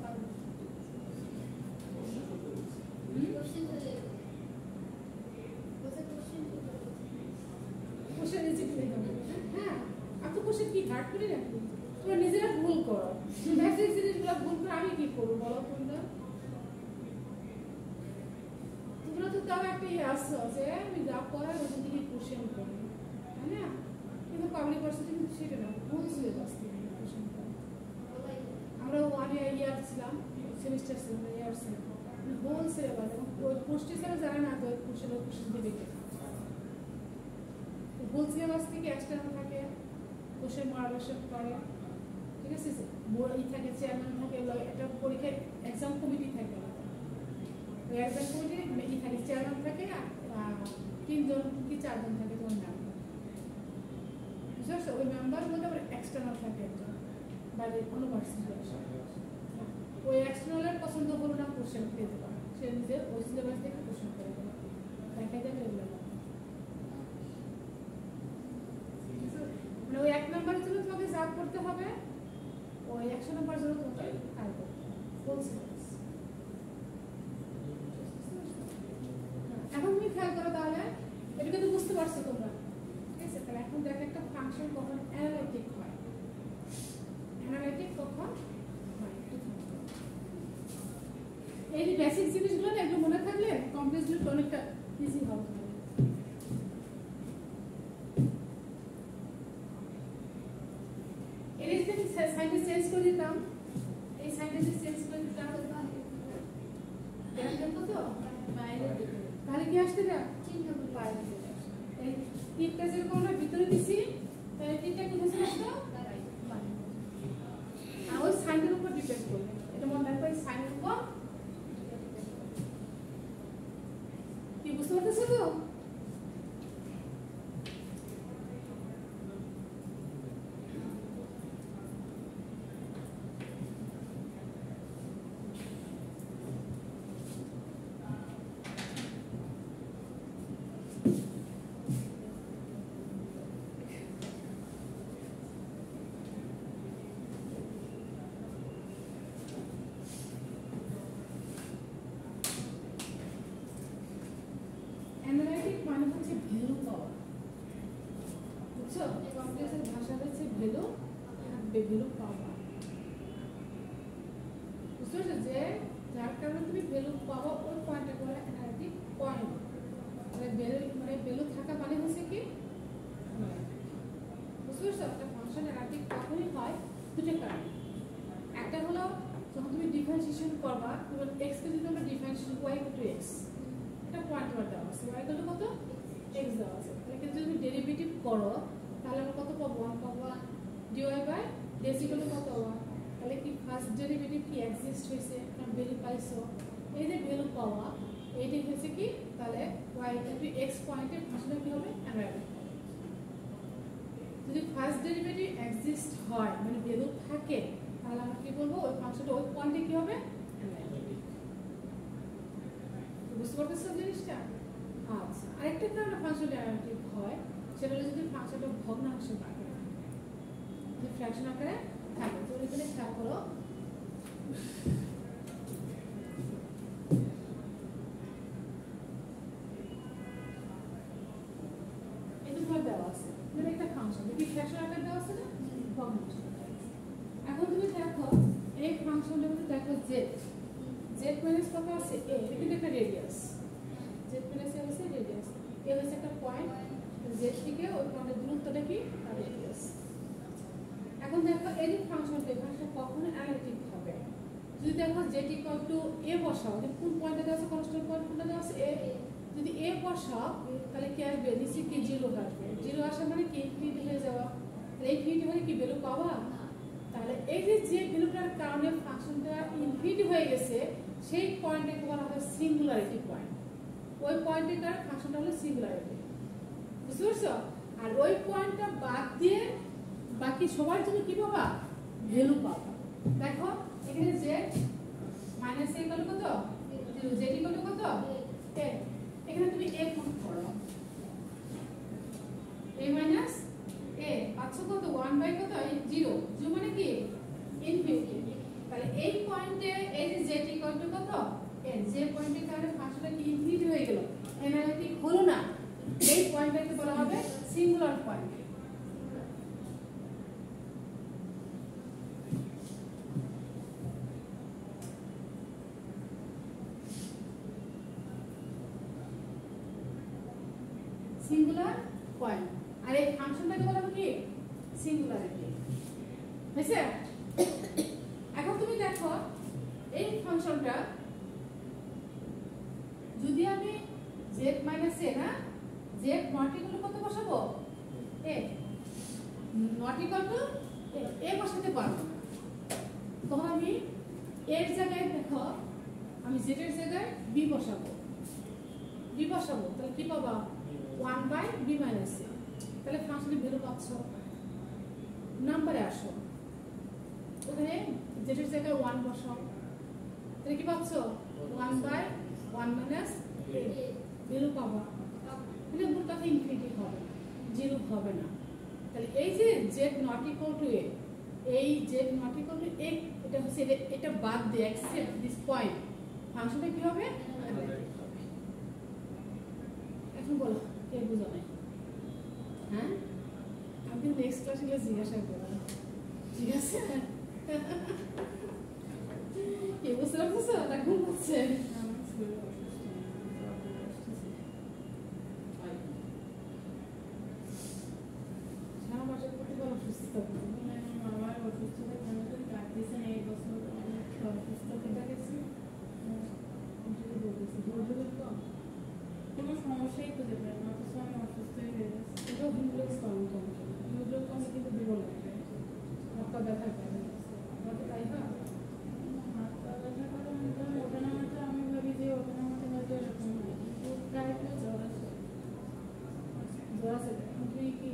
কোশ্চেন নিচে ফেলে দেবো। হ্যাঁ, আর তো কোশ্চেন কি ঘাট করি নাকি? তোমরা নিজেরা ভুল করো, বেসিক জিনিসগুলো ভুল করে আমি কি করবো বলো? তোমরা তো তাও একটা আসছো যে আমি যা পড়াই ওখান থেকে কোশ্চেন করি, তাই না? কিন্তু পাবলিক ভার্সিটি কিন্তু সেটা না, ভুল সিলেবাস থেকে কোশ্চেন করি। আমরা 1 ইয়ার ছিলাম, সেমিস্টার ছিলাম, ইয়ার ছিলাম, ভুল সিলেবাস। এবং ওই পোস্ট হিসাবে জানে না তো কোশ্চেন দিবে কে? ভুল সিলেবাস থেকে এক্সটার্নাল থাকে, কোশ্চেন মার্গদর্শক করে, ঠিক আছে? বোর্ড থাকে, চেয়ারম্যান থাকে, একটা পরীক্ষায় এক্সাম কমিটি থাকে, ওই এক্সাম কমিটি থাকে, চেয়ারম্যান থাকে, 3 জন কি 4 জন থাকে তোমার নাম, বুঝতে পারছো? ওই মেম্বার মধ্যে আবার এক্সটার্নাল থাকে একজন বাইরে কোনো ভার্সিটি আসে, ওই এক্সটার্নালের পছন্দ হলো না কোশ্চেন পেতে পারে, সে নিজের ওই সিলেবাস থেকে কোশ্চেন করে দেবে, দেখাই যাবে এগুলো। মানে ওই 1 নম্বরের জন্য তোমাকে যা করতে হবে ওই 100 নম্বরের জন্য তোমাকে তাই করতে হবে বলছি। এখন তুমি খেয়াল করো তাহলে এটা কিন্তু বুঝতে পারছো তোমরা, ঠিক আছে? তাহলে এখন দেখো একটা ফাংশন কখন অ্যানালাইটিক হয়, অ্যানালাইটিক কখন হয়। এই যে বেসিক জিনিসগুলো না একটু মনে থাকলে কমপ্লেক্স জিনিস অনেকটা ইজি হবে। এই যে সাইনটা চেঞ্জ করে দিতাম, এই সাইনটা যে চেঞ্জ করে দিতাম দেখো তো বাইরে দিকে তাহলে কি আসতে না চিহ্ন বাইরে চলে আসে। এই তীরটা যেরকম আমরা ভিতরে দিছি তাহলে তীরটা কোথায় চলে আসলো বাইরে। আর ওই সাইনের উপর ডিপেন্ড করবে, এটা মনে রাখবে এই সাইনের উপর। কি বুঝতে পারতেছো তো? অ্যানালাইটিক মানে হচ্ছে ভ্যালু পাওয়া, বুঝছো? কমপ্লেক্সের ভাষা হচ্ছে ভ্যালু ভ্যালু পাওয়া, বুঝতে পারছো? যে যার কারণে তুমি ভ্যালু পাওয়া ওই পয়েন্টটা করে অ্যানালাইটিক পয়েন্ট। মানে ভ্যালু থাকা মানে হচ্ছে কি বুঝতে পারছো? একটা ফাংশন অ্যানালাইটিক কখনই হয় দুটো কারণে। একটা হলো যখন তুমি ডিফারেন্সিয়েশন করবা, তোমার এক্স কে যদি আমরা ডিফারেন্সিয়েশন y টু x এটা পয়েন্ট ওয়ার দেওয়া আছে, y কত কত x দেওয়া আছে, তাহলে কিন্তু যদি ডেরিভেটিভ করো তাহলে আমরা কত পাবো 1 পাবো dy বাই dx কত 1। তাহলে কি ফার্স্ট ডেরিভেটিভ কি এক্সিস্ট হইছে, আমরা ভ্যালু পাইছো। এই যে ভ্যালু পাওয়া এইটাই হচ্ছে কি তাহলে y টু x পয়েন্টে ফাংশনটা কি হবে অ্যানালাইটিক। যদি ফার্স্ট ডেরিভেটিভ এক্সিস্ট হয় মানে ভ্যালু থাকে তাহলে আমরা কি বলবো ওই ফাংশনটা ওই পয়েন্টে কি হবে অ্যানালাইটিক। বুঝতে পারতেছো জিনিসটা? আচ্ছা, আরেকটা কারণে ফাংশনটা অ্যানালাইটিক হয় সেটা হলো যদি ফাংশনটা ভগ্নাংশ আকারে থাকে, যদি ফ্র্যাকশন আকারে থাকে। তো এখানে খেয়াল করো এটা দেওয়া আছে মানে একটা ফাংশন কি ফ্র্যাকশন আকারে দেওয়া আছে না ভগ্নাংশ। এখন তুমি দেখো এই ফাংশনটার মধ্যে দেখো z মাইনাস কত আছে a, এটা কিন্তু একটা রেডিয়াস, z মাইনাস a হচ্ছে রেডিয়াস, a হচ্ছে একটা পয়েন্ট, z থেকে ওই পয়েন্টের দূরত্বটা কি রেডিয়াস। এখন দেখো এই যে ফাংশনটা কখন অ্যানালাইটিক হবে যদি দেখো z ইকুয়াল টু a বসাও, কোন পয়েন্টে দেওয়া আছে কনস্ট্যান্ট পয়েন্ট কোনটা দেওয়া আছে a, যদি a বসাও তাহলে কি আসবে নিচে কি 0 আসবে, 0 আসা মানে কি ইনফিনিটি হয়ে যাওয়া। তাহলে ইনফিনিটি মানে কি ভ্যালু পাওয়া। তাহলে এই যে ভ্যালুটার কারণে ফাংশনটা ইনফিনিটি হয়ে গেছে সেই পয়েন্টকে বলা হয় সিঙ্গুলারিটি পয়েন্ট। ওই পয়েন্টের কারণে ফাংশনটা হলো সিঙ্গুলারিটি, বুঝতে পারছো? আর ওই পয়েন্টটা বাদ দিয়ে বাকি সবার জন্য কি পাবা ভ্যালু পাবা। দেখো এখানে z মাইনাস a কত কত 0, z কত কত a, এখানে তুমি a গুণ করো a মাইনাস a পাচ্ছ কত 1 বাই কত 0, 0 মানে কি ইনফিনিটি। তাহলে এই পয়েন্টে এই যে z ইকুয়াল টু কত a, যে পয়েন্টের কারণে ফাংশনটা কি ইনফিনিটি হয়ে গেল অ্যানালাইটিক হলো না, এই পয়েন্টটাকে বলা হবে সিঙ্গুলার পয়েন্ট। সিঙ্গুলার পয়েন্ট আর এই ফাংশনটাকে বলা হবে কি সিঙ্গুলারিটি, হয়েছে? এখন তুমি দেখো এই ফাংশনটা যদি আমি z মাইনাস a না z নট ইকুয়াল কত বসাবো a, not equal to a বসাতে পারবো না, তখন আমি এর জায়গায় দেখো আমি z এর জায়গায় b বসাবো, তাহলে কি পাবা 1 বাই b মাইনাস a। তাহলে ফাংশনের ভ্যালু পাচ্ছ, নাম্বারে আসো ওখানে z এর জায়গায় 1 বসাও, তাহলে কি পাচ্ছ 1 বাই 1 মাইনাস a ভ্যালু পাবা। তাহলে মূল কথা ইনফিনিটি হবে না, 0 হবে না। তাহলে এই যে z not equal to a, এই z not equal to a, এটা হচ্ছে এটা বাদ দিয়ে except this point ফাংশনটা কি হবে? এখন বলো কে বুঝো নাই? হ্যাঁ, আমি নেক্সট ক্লাসে গিয়ে জিজ্ঞাসা করবো, ঠিক আছে? কে বুঝতে পারছো? এখন হচ্ছে আমার শরীর অসুস্থ, সারা মাসের প্রতি বলো সুস্থ আমার অসুস্থতা কেন করে কাটতেছে না এই বছর অনেক অসুস্থ কেটে গেছে, বলতেছি কোনো সমস্যাই খুঁজে পাই না, অথচ আমি অসুস্থ হয়ে গেছি। এটাও হিমোগ্লোবিন কম হিমোগ্লোবিন কমে কিন্তু দুর্বল লাগে, হাত পা ব্যথা করে, আমার তো তাই হয়। হাত পা ব্যথা করে ওঠা নামাতে আমি ভাবি যে ওঠা নামাতে হয়তো এরকম হয়, কিন্তু প্রায় জ্বর আছে। জ্বর আছে, তুই কি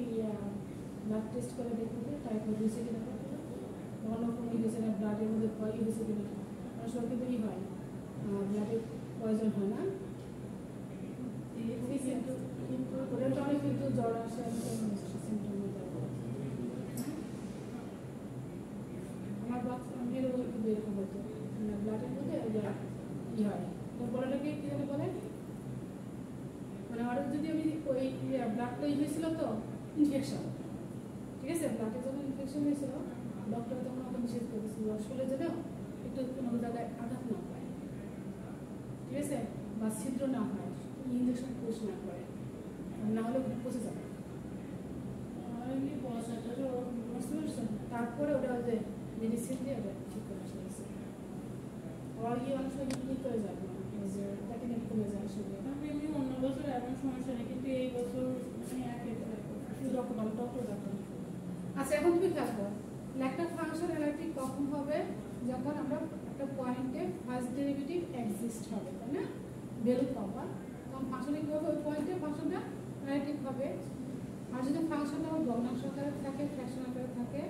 ব্লাড টেস্ট করে দেখবি টাইফয়েড হয়েছে কিনা, অন্য কোনো হয়েছে না, ব্লাডের মধ্যে হয়েছে কিনা, অনেক সময় কিন্তু ই হয় ব্লাডে পয়জন হয় না, কিন্তু কিন্তু ওটা অনেক কিন্তু জ্বর আসে, সিমটম আমার বাচ্চা মেয়েরও কিন্তু এরকম হতো, ব্লাডের মধ্যে ই হয়, তোর বলাটাকে কি জানে বলে, মানে আমার যদি আমি ওই ব্লাডটা ই হয়েছিল তো ইনফেকশন, ঠিক আছে, ব্লাডে যখন ইনফেকশন হয়েছিল ডক্টর তখন আমাকে নিষেধ করেছিল আসলে যেন একটু কোনো জায়গায় আঘাত না পায়, ঠিক আছে, বা ছিদ্র না হয়, ইঞ্জেকশন পুশ না করে, না হলে পচে যাবে, এমনি বসাটারও বুঝতে পারছেন? তারপরে ওটা যে মেডিসিন দিয়ে ওটা ঠিক করে আসতে আবার গিয়ে অনেক সময় ঠিক করে যাবে না, যে তাকে নেট কমে যায় আসলে, আমি এমনি অন্য বছর এমন সমস্যা নেই, কিন্তু এই বছর মানে ডক্টর ডাক্তার। আচ্ছা এখন তুমি থাকবো একটা ফাংশন এনালিটিক কখন হবে, যখন আমরা একটা পয়েন্টে ফার্স্ট ডেরিভেটিভ এক্সিস্ট হবে, তাই না, ভ্যালু পাবা, তখন ফাংশনে কি হবে, ওই পয়েন্টে ফাংশনটা এনালিটিক হবে। আর যদি ফাংশনটা আমার ভগ্নাংশ আকারে থাকে, ফ্র্যাকশন আকারে থাকে,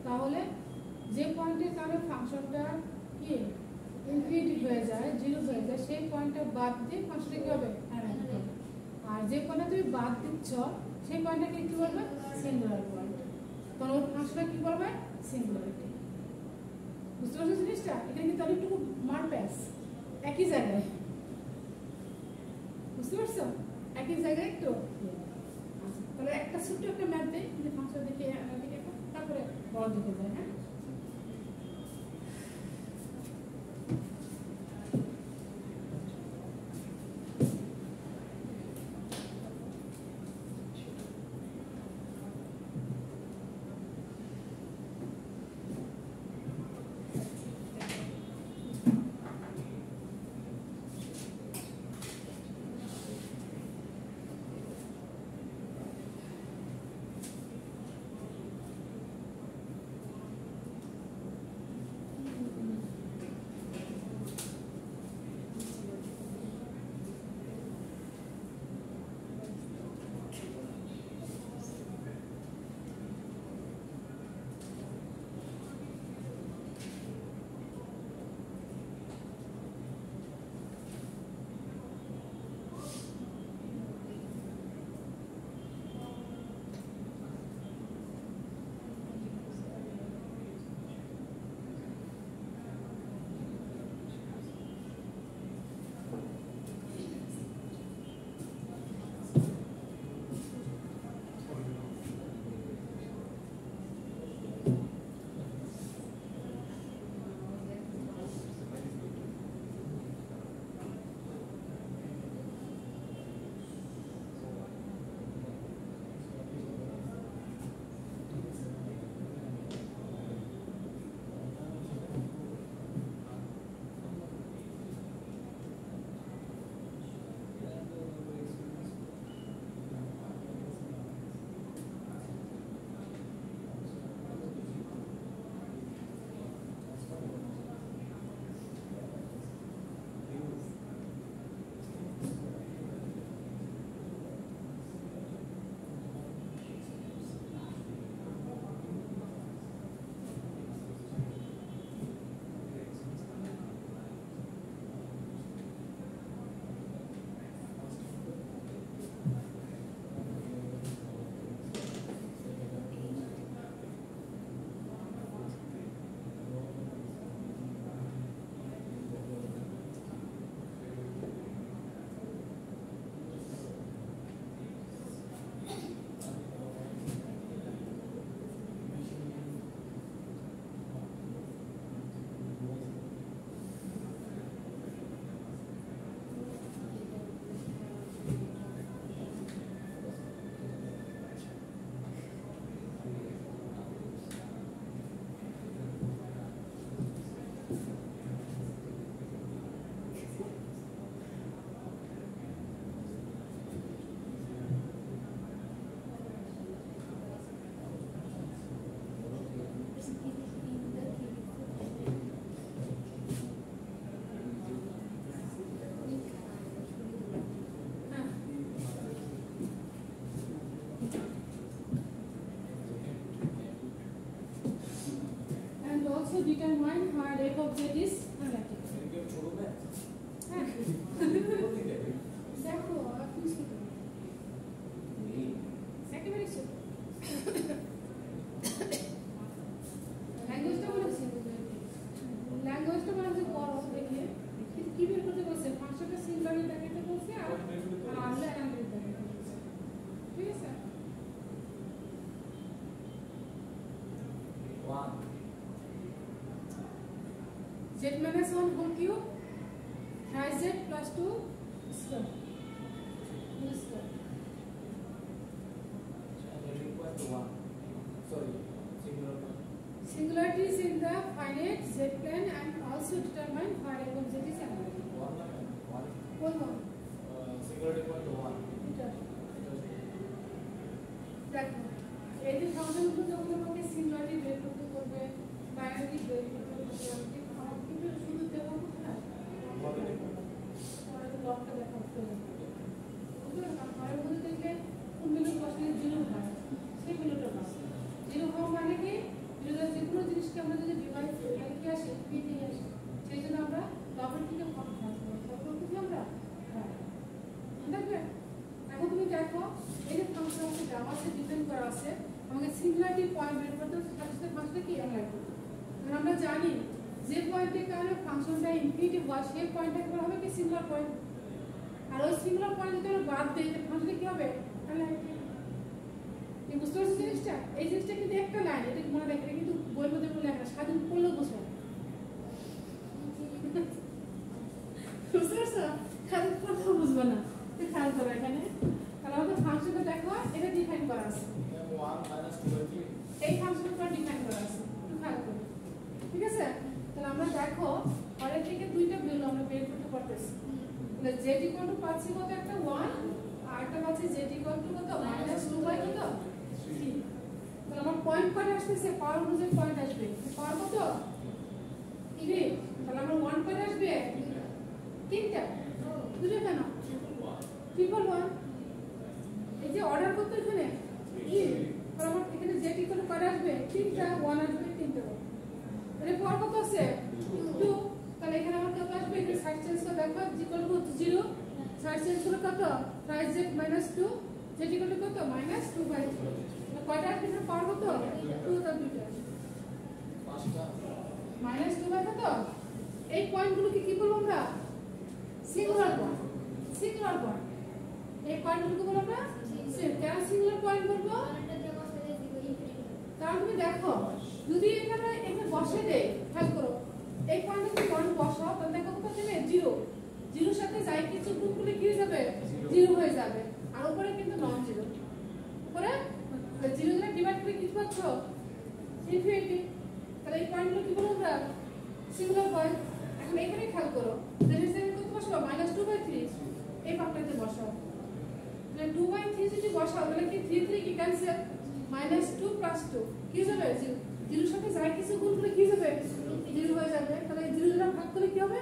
তাহলে যে পয়েন্টের কারণে ফাংশনটা কি ইনফিনিটি হয়ে যায়, জিরো হয়ে যায়, সেই পয়েন্টটা বাদ দিয়ে ফাংশনটা কি হবে, অ্যানালিটিক হবে। আর যে পয়েন্টটা তুমি বাদ দিচ্ছ সেই পয়েন্টটাকে কি বলবে, সিঙ্গুলার পয়েন্ট, তখন ওই ফাংশনটা কি বলবে, সিঙ্গুলারিটি। বুঝতে পারছো জিনিসটা? এখানে কিন্তু অনেকটুকু মারপ্যাস একই জায়গায়, বুঝতে পারছো, একই জায়গায় একটু। তাহলে একটা ছোট্ট একটা ম্যাপ দেয় যে ফাংশন দেখে তারপরে বড় দিকে যায়, হ্যাঁ। also determine where f of z is analytic. এদিকে ছোট ম্যাথ হ্যাঁ ওদিকে দেখো আপনি ছোট একেবারে ছোট ল্যাঙ্গুয়েজটা বলেছি ল্যাঙ্গুয়েজটা বলেছে বড় দেখে কিন্তু কি বের করতে বলছে ফাংশনটা সিঙ্গুলারলি দেখাতে বলছে আর আমরা অ্যানালিটিক দেখাতে বলছে ঠিক আছে 1 z minus 1 whole cube has z plus 2 square whole square sorry singular point singularity is in the finite z plane and also determine where f of z is analytic 1 one singularity point 1 এটা দেখো এই যে ফাংশনগুলো যখন আমাকে singularity বের করতে করবে binary বের করতে করবে আমার কিন্তু শুধু দেবো কোথায় পরে ব্লকটা দেখা হচ্ছে পরের মধ্যে দেখলে কোন বিন্দু বসলে জিরো হয় সেই বিন্দুটা পাস জিরো হওয়া মানে কি জিরো যে কোনো জিনিসকে আমরা যদি ডিভাইড করি তাহলে কি আসে পি দিয়ে আসে সেই জন্য আমরা ডবল থেকে ভাগ করতে আমরা দেখবে এখন তুমি দেখো এই যে ফাংশন আছে জাভাতে ডিফাইন করা আছে আমাকে সিঙ্গুলারিটি পয়েন্ট বের করতে হবে সাথে সাথে ফাংশনটা কি অ্যাপ্লাই করতে কারণ আমরা জানি যে পয়েন্টের কারণে ফাংশনটা ইনফিনিটি হয় সেই পয়েন্টটা কি হবে কি সিঙ্গুলার পয়েন্ট আর ওই সিঙ্গুলার পয়েন্ট যদি আমরা বাদ দিই তাহলে ফাংশনটা কি হবে অ্যানালাইটিক এই বুঝতে পারছো জিনিসটা এই জিনিসটা কিন্তু একটা লাইন এটা মনে রাখবে কিন্তু বইয়ের মধ্যে বলে লেখা স্বাধীন পড়লেও বুঝবে বুঝতে পারছো স্বাধীন পড়লেও বুঝবে না খেয়াল করো এখানে তাহলে আমাদের ফাংশনটা দেখো এটা ডিফাইন করা আছে 1 minus 2 এই ফাংশনটা ডিফাইন করা আছে একটু খেয়াল করো ঠিক আছে তাহলে আমরা দেখো পরের থেকে দুইটা ভ্যালু আমরা বের করতে পারতেছি তাহলে z ইকুয়াল টু পাচ্ছি কত একটা 1 আর একটা পাচ্ছি z ইকুয়াল টু কত -2 বাই কত 3 তাহলে আমার পয়েন্ট কয়টা আসছে পাওয়ার অনুযায়ী পয়েন্ট আসবে পাওয়ার কত 3 তাহলে আমার 1 পয়েন্ট আসবে তিনটা দুটো কেন ট্রিপল 1 এই যে অর্ডার করতে এখানে আর আমার এখানে z ইকুয়াল টু কয়টা আসবে তিনটা 1 আসবে তিনটা তাহলে পাওয়ার কত আছে 2 তাহলে এখানে আমার কত আসবে এখানে সাইড চেঞ্জ করে দেখো z equal to 0 side change করে কত 5z - 2 z ইকুয়াল টু কত -2 বাই 3 তাহলে কয়টা আসবে এখানে পাওয়ার কত 2 তার দুইটা পাঁচটা -2 বাই কত এই পয়েন্টগুলোকে কি বলবো আমরা সিঙ্গুলার পয়েন্ট সিঙ্গুলার পয়েন্ট এই পয়েন্টগুলোকে বলবো আমরা কেন সিঙ্গুলার পয়েন্ট বলবো কারণ তুমি দেখো যদি এখানে বসে দেয় খেয়াল করো এই পয়েন্টে তুমি পয়েন্ট বসাও তাহলে দেখো কত দেবে 0 0 সাথে যাই কিছু গুণ করলে কি হয়ে যাবে 0 হয়ে যাবে আর উপরে কিন্তু নন জিরো উপরে 0 দ্বারা ডিভাইড করে কি পাচ্ছ ইনফিনিটি তাহলে এই পয়েন্টগুলো কি বলবো আমরা সিঙ্গুলার পয়েন্ট এখন এখানে খেয়াল করো রেজিস্ট্যান্স কত বসাও -2/3 এই পার্টটাতে বসাও তাহলে 2/3 যদি বসাও তাহলে কি 3 3 কি ক্যান্সেল -2 + 2 কি হবে 0 0 সাথে যাই কিছু গুণ করলে কি হবে 0 হয়ে যাবে তাহলে 0 দ্বারা ভাগ করলে কি হবে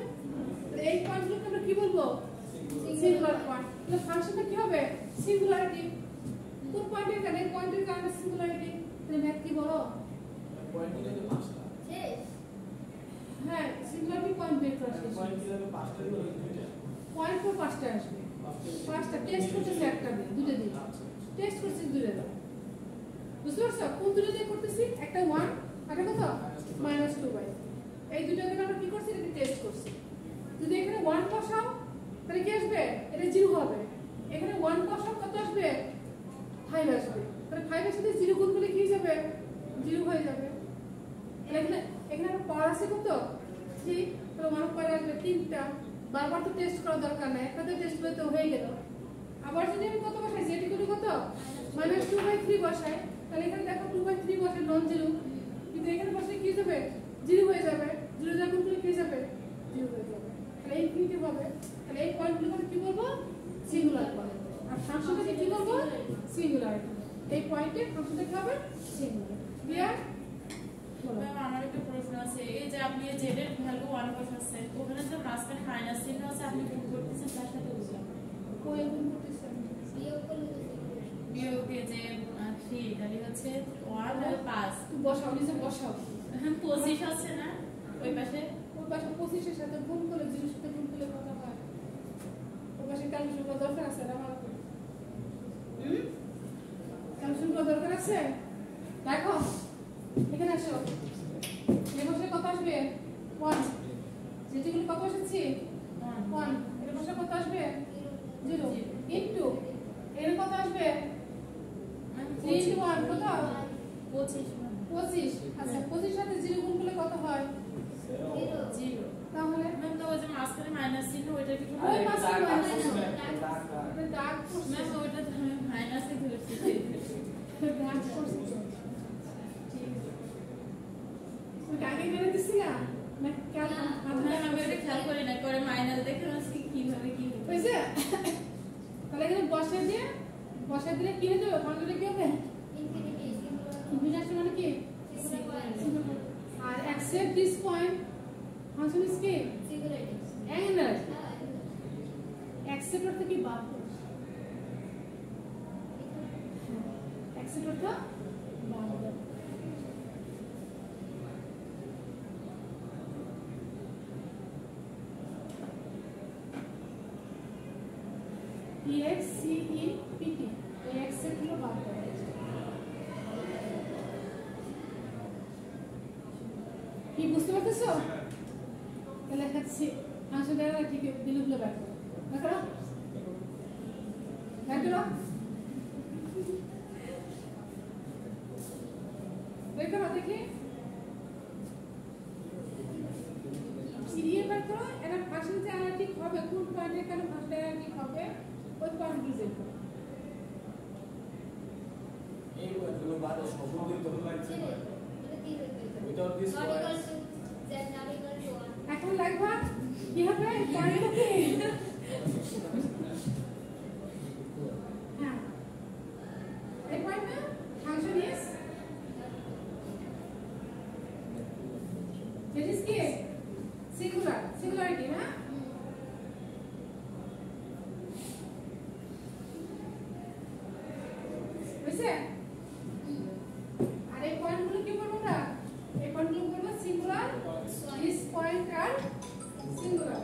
তাহলে এই পয়েন্টগুলোকে আমরা কি বলবো সিঙ্গুলার পয়েন্ট তাহলে ফাংশনটা কি হবে সিঙ্গুলারিটি কোন পয়েন্টের কারণে পয়েন্টের কারণে সিঙ্গুলারিটি তাহলে ম্যাথ কি বলো পয়েন্ট দিলে পাঁচটা হ্যাঁ সিঙ্গুলারিটি পয়েন্ট বের করা শেষ পয়েন্ট দিলে পাঁচটা দিলে দুইটা পয়েন্ট পর পাঁচটা আসবে পাঁচটা টেস্ট করতেছি একটা দিয়ে দুটো দিয়ে টেস্ট করছি দুটো দিয়ে বুঝতে পারছো কোন দুটো দিয়ে করতেছি একটা 1 আর একটা কত -2 বাই এই দুটোকে আমরা কি করছি এটা টেস্ট করছি যদি এখানে 1 বসাও তাহলে কি আসবে এটা 0 হবে এখানে 1 বসাও কত আসবে 5 আসবে তাহলে 5 এর সাথে 0 গুণ করলে কি হয়ে যাবে 0 হয়ে যাবে তাহলে এখানে আমরা পাওয়ার আছে কত 3 তাহলে 1 পাওয়ার আসবে 3টা বারবার তো টেস্ট করার দরকার নাই একটাতে টেস্ট করলে তো হয়ে গেল আবার যদি আমি কত বসাই z ইকুয়াল টু কত -2/3 বসাই তাহলে এখানে দেখো 2/3 বসে নন জিরো কিন্তু এখানে বসলে কি হবে 0 হয়ে যাবে 0 যা গুণ করলে কি যাবে 0 হয়ে যাবে তাহলে ইনফিনিটি হবে তাহলে এই পয়েন্টগুলোকে কি বলবো সিঙ্গুলার পয়েন্ট আর ফাংশনটাকে কি বলবো সিঙ্গুলারিটি এই পয়েন্টে ফাংশনটা কি হবে সিঙ্গুলার ক্লিয়ার ম্যাম আমার একটা প্রশ্ন আছে এই যে আপনি z এর ভ্যালু 1 বসাচ্ছেন ওখানে যে মাঝখানে মাইনাস চিহ্ন আছে আপনি গুণ করতেছেন তার সাথে বুঝলাম কোয়ে গুণ করতেছেন বিয়োগে যে 3 তাহলে হচ্ছে 1 আর 5 বসাও নিচে বসাও এখন 25 আছে না ওই পাশে ওই পাশে 25 এর সাথে গুণ করে 0 এর সাথে গুণ করলে কত হয় ওই পাশে ক্যালকুলেশন করা দরকার আছে না আমার ক্যালকুলেশন করা দরকার আছে দেখো এখানে আসো এই বসে কত আসবে 1 যেগুলো কত এসেছে 1 এর বসে কত আসবে 0 ইনটু এর কত আসবে 3 ইনটু 1 কত 25 আচ্ছা 25 সাথে 0 গুণ করলে কত হয় 0 তাহলে ম্যাম তো ওই যে মাঝখানে মাইনাস চিহ্ন ওইটা কি ওই পাশে মাইনাস দাগ ম্যাম ওইটা তো আমি মাইনাসে ধরছি দাগ করছি ওটা আগে করে দিছিলা না কাল আমি ওটা খেয়াল করি না করে মাইনাস দেখে আজকে কিভাবে কি বুঝছে তাহলে এখানে বসে দিলে কি হয়ে যাবে ফাংশনটা কি হবে ইনফিনিটি মানে কি আর accept this point function is কি angular accept অর্থ কি বাদ accept অর্থ বাদ EXCEPT এই accept হলো বাদ কি বুঝতে পারতেছো তাহলে খাচ্ছি ফাংশনটা ঠিক বিলুপ্ত ব্যাক করো ব্যাক করো দেখি সিরিয়াল ব্যাক করো এটা ফাংশন যে অ্যানালিটিক হবে কোন পয়েন্টে কেন ফাংশনটা অ্যানালিটিক হবে ওই পয়েন্ট বুঝে করো এই গুলো বারে সম্পূর্ণ তো লাগছে without this এখন লাগবা কি হবে পয়েন্টটা কি হ্যাঁ এই পয়েন্টটা ফাংশন ইজ it is কি singularity না বুঝছে আর এই পয়েন্টগুলো কি করব আমরা এই পয়েন্টগুলো করব সিঙ্গুলার দিস পয়েন্ট আর সিঙ্গুলার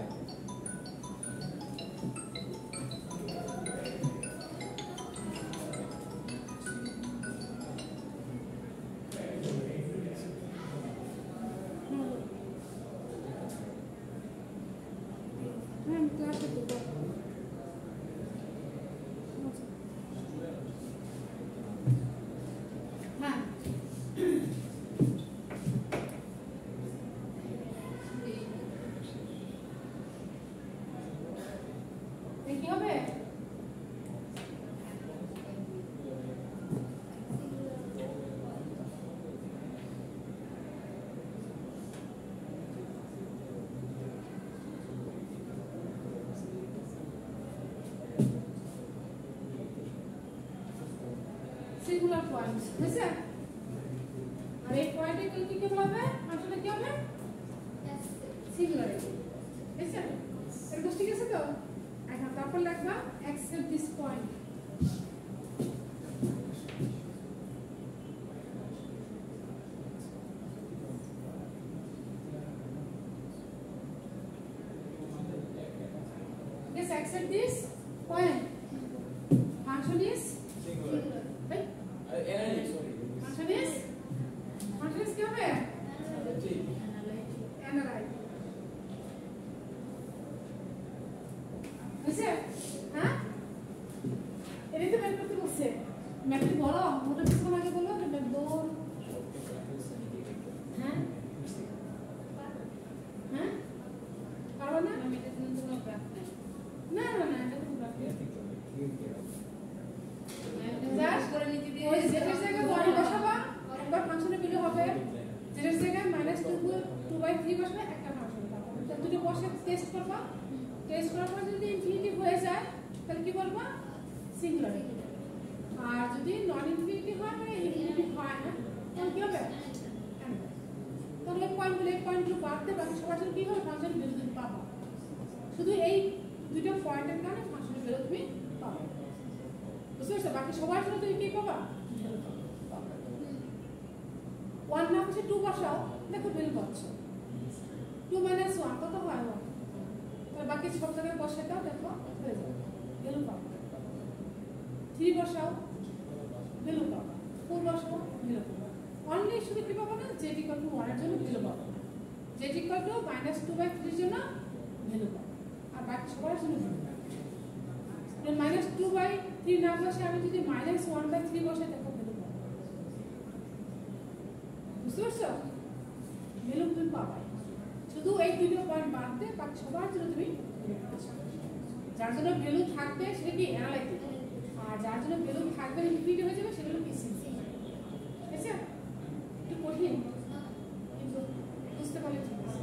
কি হবে সিঙ্গুলার পয়েন্ট বুঝছে আর এই পয়েন্টে কি বলা হবে আসলে কি হবে সিঙ্গুলারিটি বুঝছে এটা ঠিক আছে তো এখন তারপর লিখবা accept this point yes accept this point function is singular right function is কি হবে analytic বুঝছে হ্যাঁ এটাই তো বের করতে বলছে ম্যাথটি বলো মোটা কিছু আগে বলো দৌড় হ্যাঁ হ্যাঁ পারো না আমি এটা কিন্তু কোনো গ্রাফ নাই না এটা তো গ্রাফ জাস্ট করে নিতে দিয়ে ওই যেটার জায়গায় 1 বসাবা একবার ফাংশনে বিলো হবে যেটার জায়গায় -2/3 বসবে একটা ফাংশন পাবো তাহলে দুটো বসে টেস্ট করবা টেস্ট করার পর যদি ইনফিনিটি হয়ে যায় তাহলে কি বলবো সিঙ্গুলারিটি আর যদি নন ইনফিনিটি হয় মানে ইনফিনিটি হয় না তাহলে কি হবে তাহলে পয়েন্টগুলো বাড়তে বাকি সবার জন্য কি হবে ফাংশন ভ্যালু তুমি পাবা শুধু এই দুটো পয়েন্টের কারণে ফাংশনের ভ্যালু তুমি পাবা বুঝতে পারছো বাকি সবার জন্য তুমি কি পাবা 1 না পাশে 2 বসাও, দেখো ভ্যালু পাচ্ছ। 2 - 1 কত হয়? 1। তাহলে বাকি সব জায়গায় বসে দাও, দেখো হয়ে যাবে, ভ্যালু পাবো। 3 বসাও, ভ্যালু পাবো। 4 বসাও, ভ্যালু পাবো। অনলি শুধু কি পাবো না, z = 1 এর জন্য ভ্যালু পাবো, z = -2/3 এর জন্য ভ্যালু পাবো, আর বাকি সবার জন্য ভ্যালু পাবো। -2/3 না বসে আমি যদি -1/3 বসে দেখো ভ্যালু পাবো। বুঝতে পারছো? ভ্যালু তুমি পাবে, শুধু এই দুটো পয়েন্ট বাদ দিয়ে বাকি সবার জন্য তুমি ভ্যালু পাচ্ছ। যার জন্য ভ্যালু থাকবে সেটা কি অ্যানালাইটিক, আর যার জন্য ভ্যালু থাকবে ইনফিনিটি হয়ে যাবে সেগুলো পিসি। ঠিক আছে? একটু কঠিন কিন্তু বুঝতে পারলে ঠিক আছে।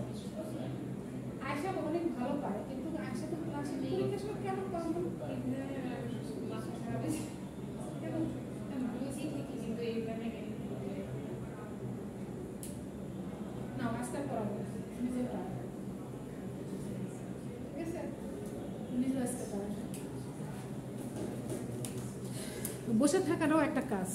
আয়শা অনেক ভালো পারে, কিন্তু আয়শা তো ক্লাসে পরীক্ষার সময় কেমন কম না মাস্টার করাবো নিজে করাবো। ঠিক আছে? নিজে আজকে করাবো। বসে থাকারও একটা কাজ।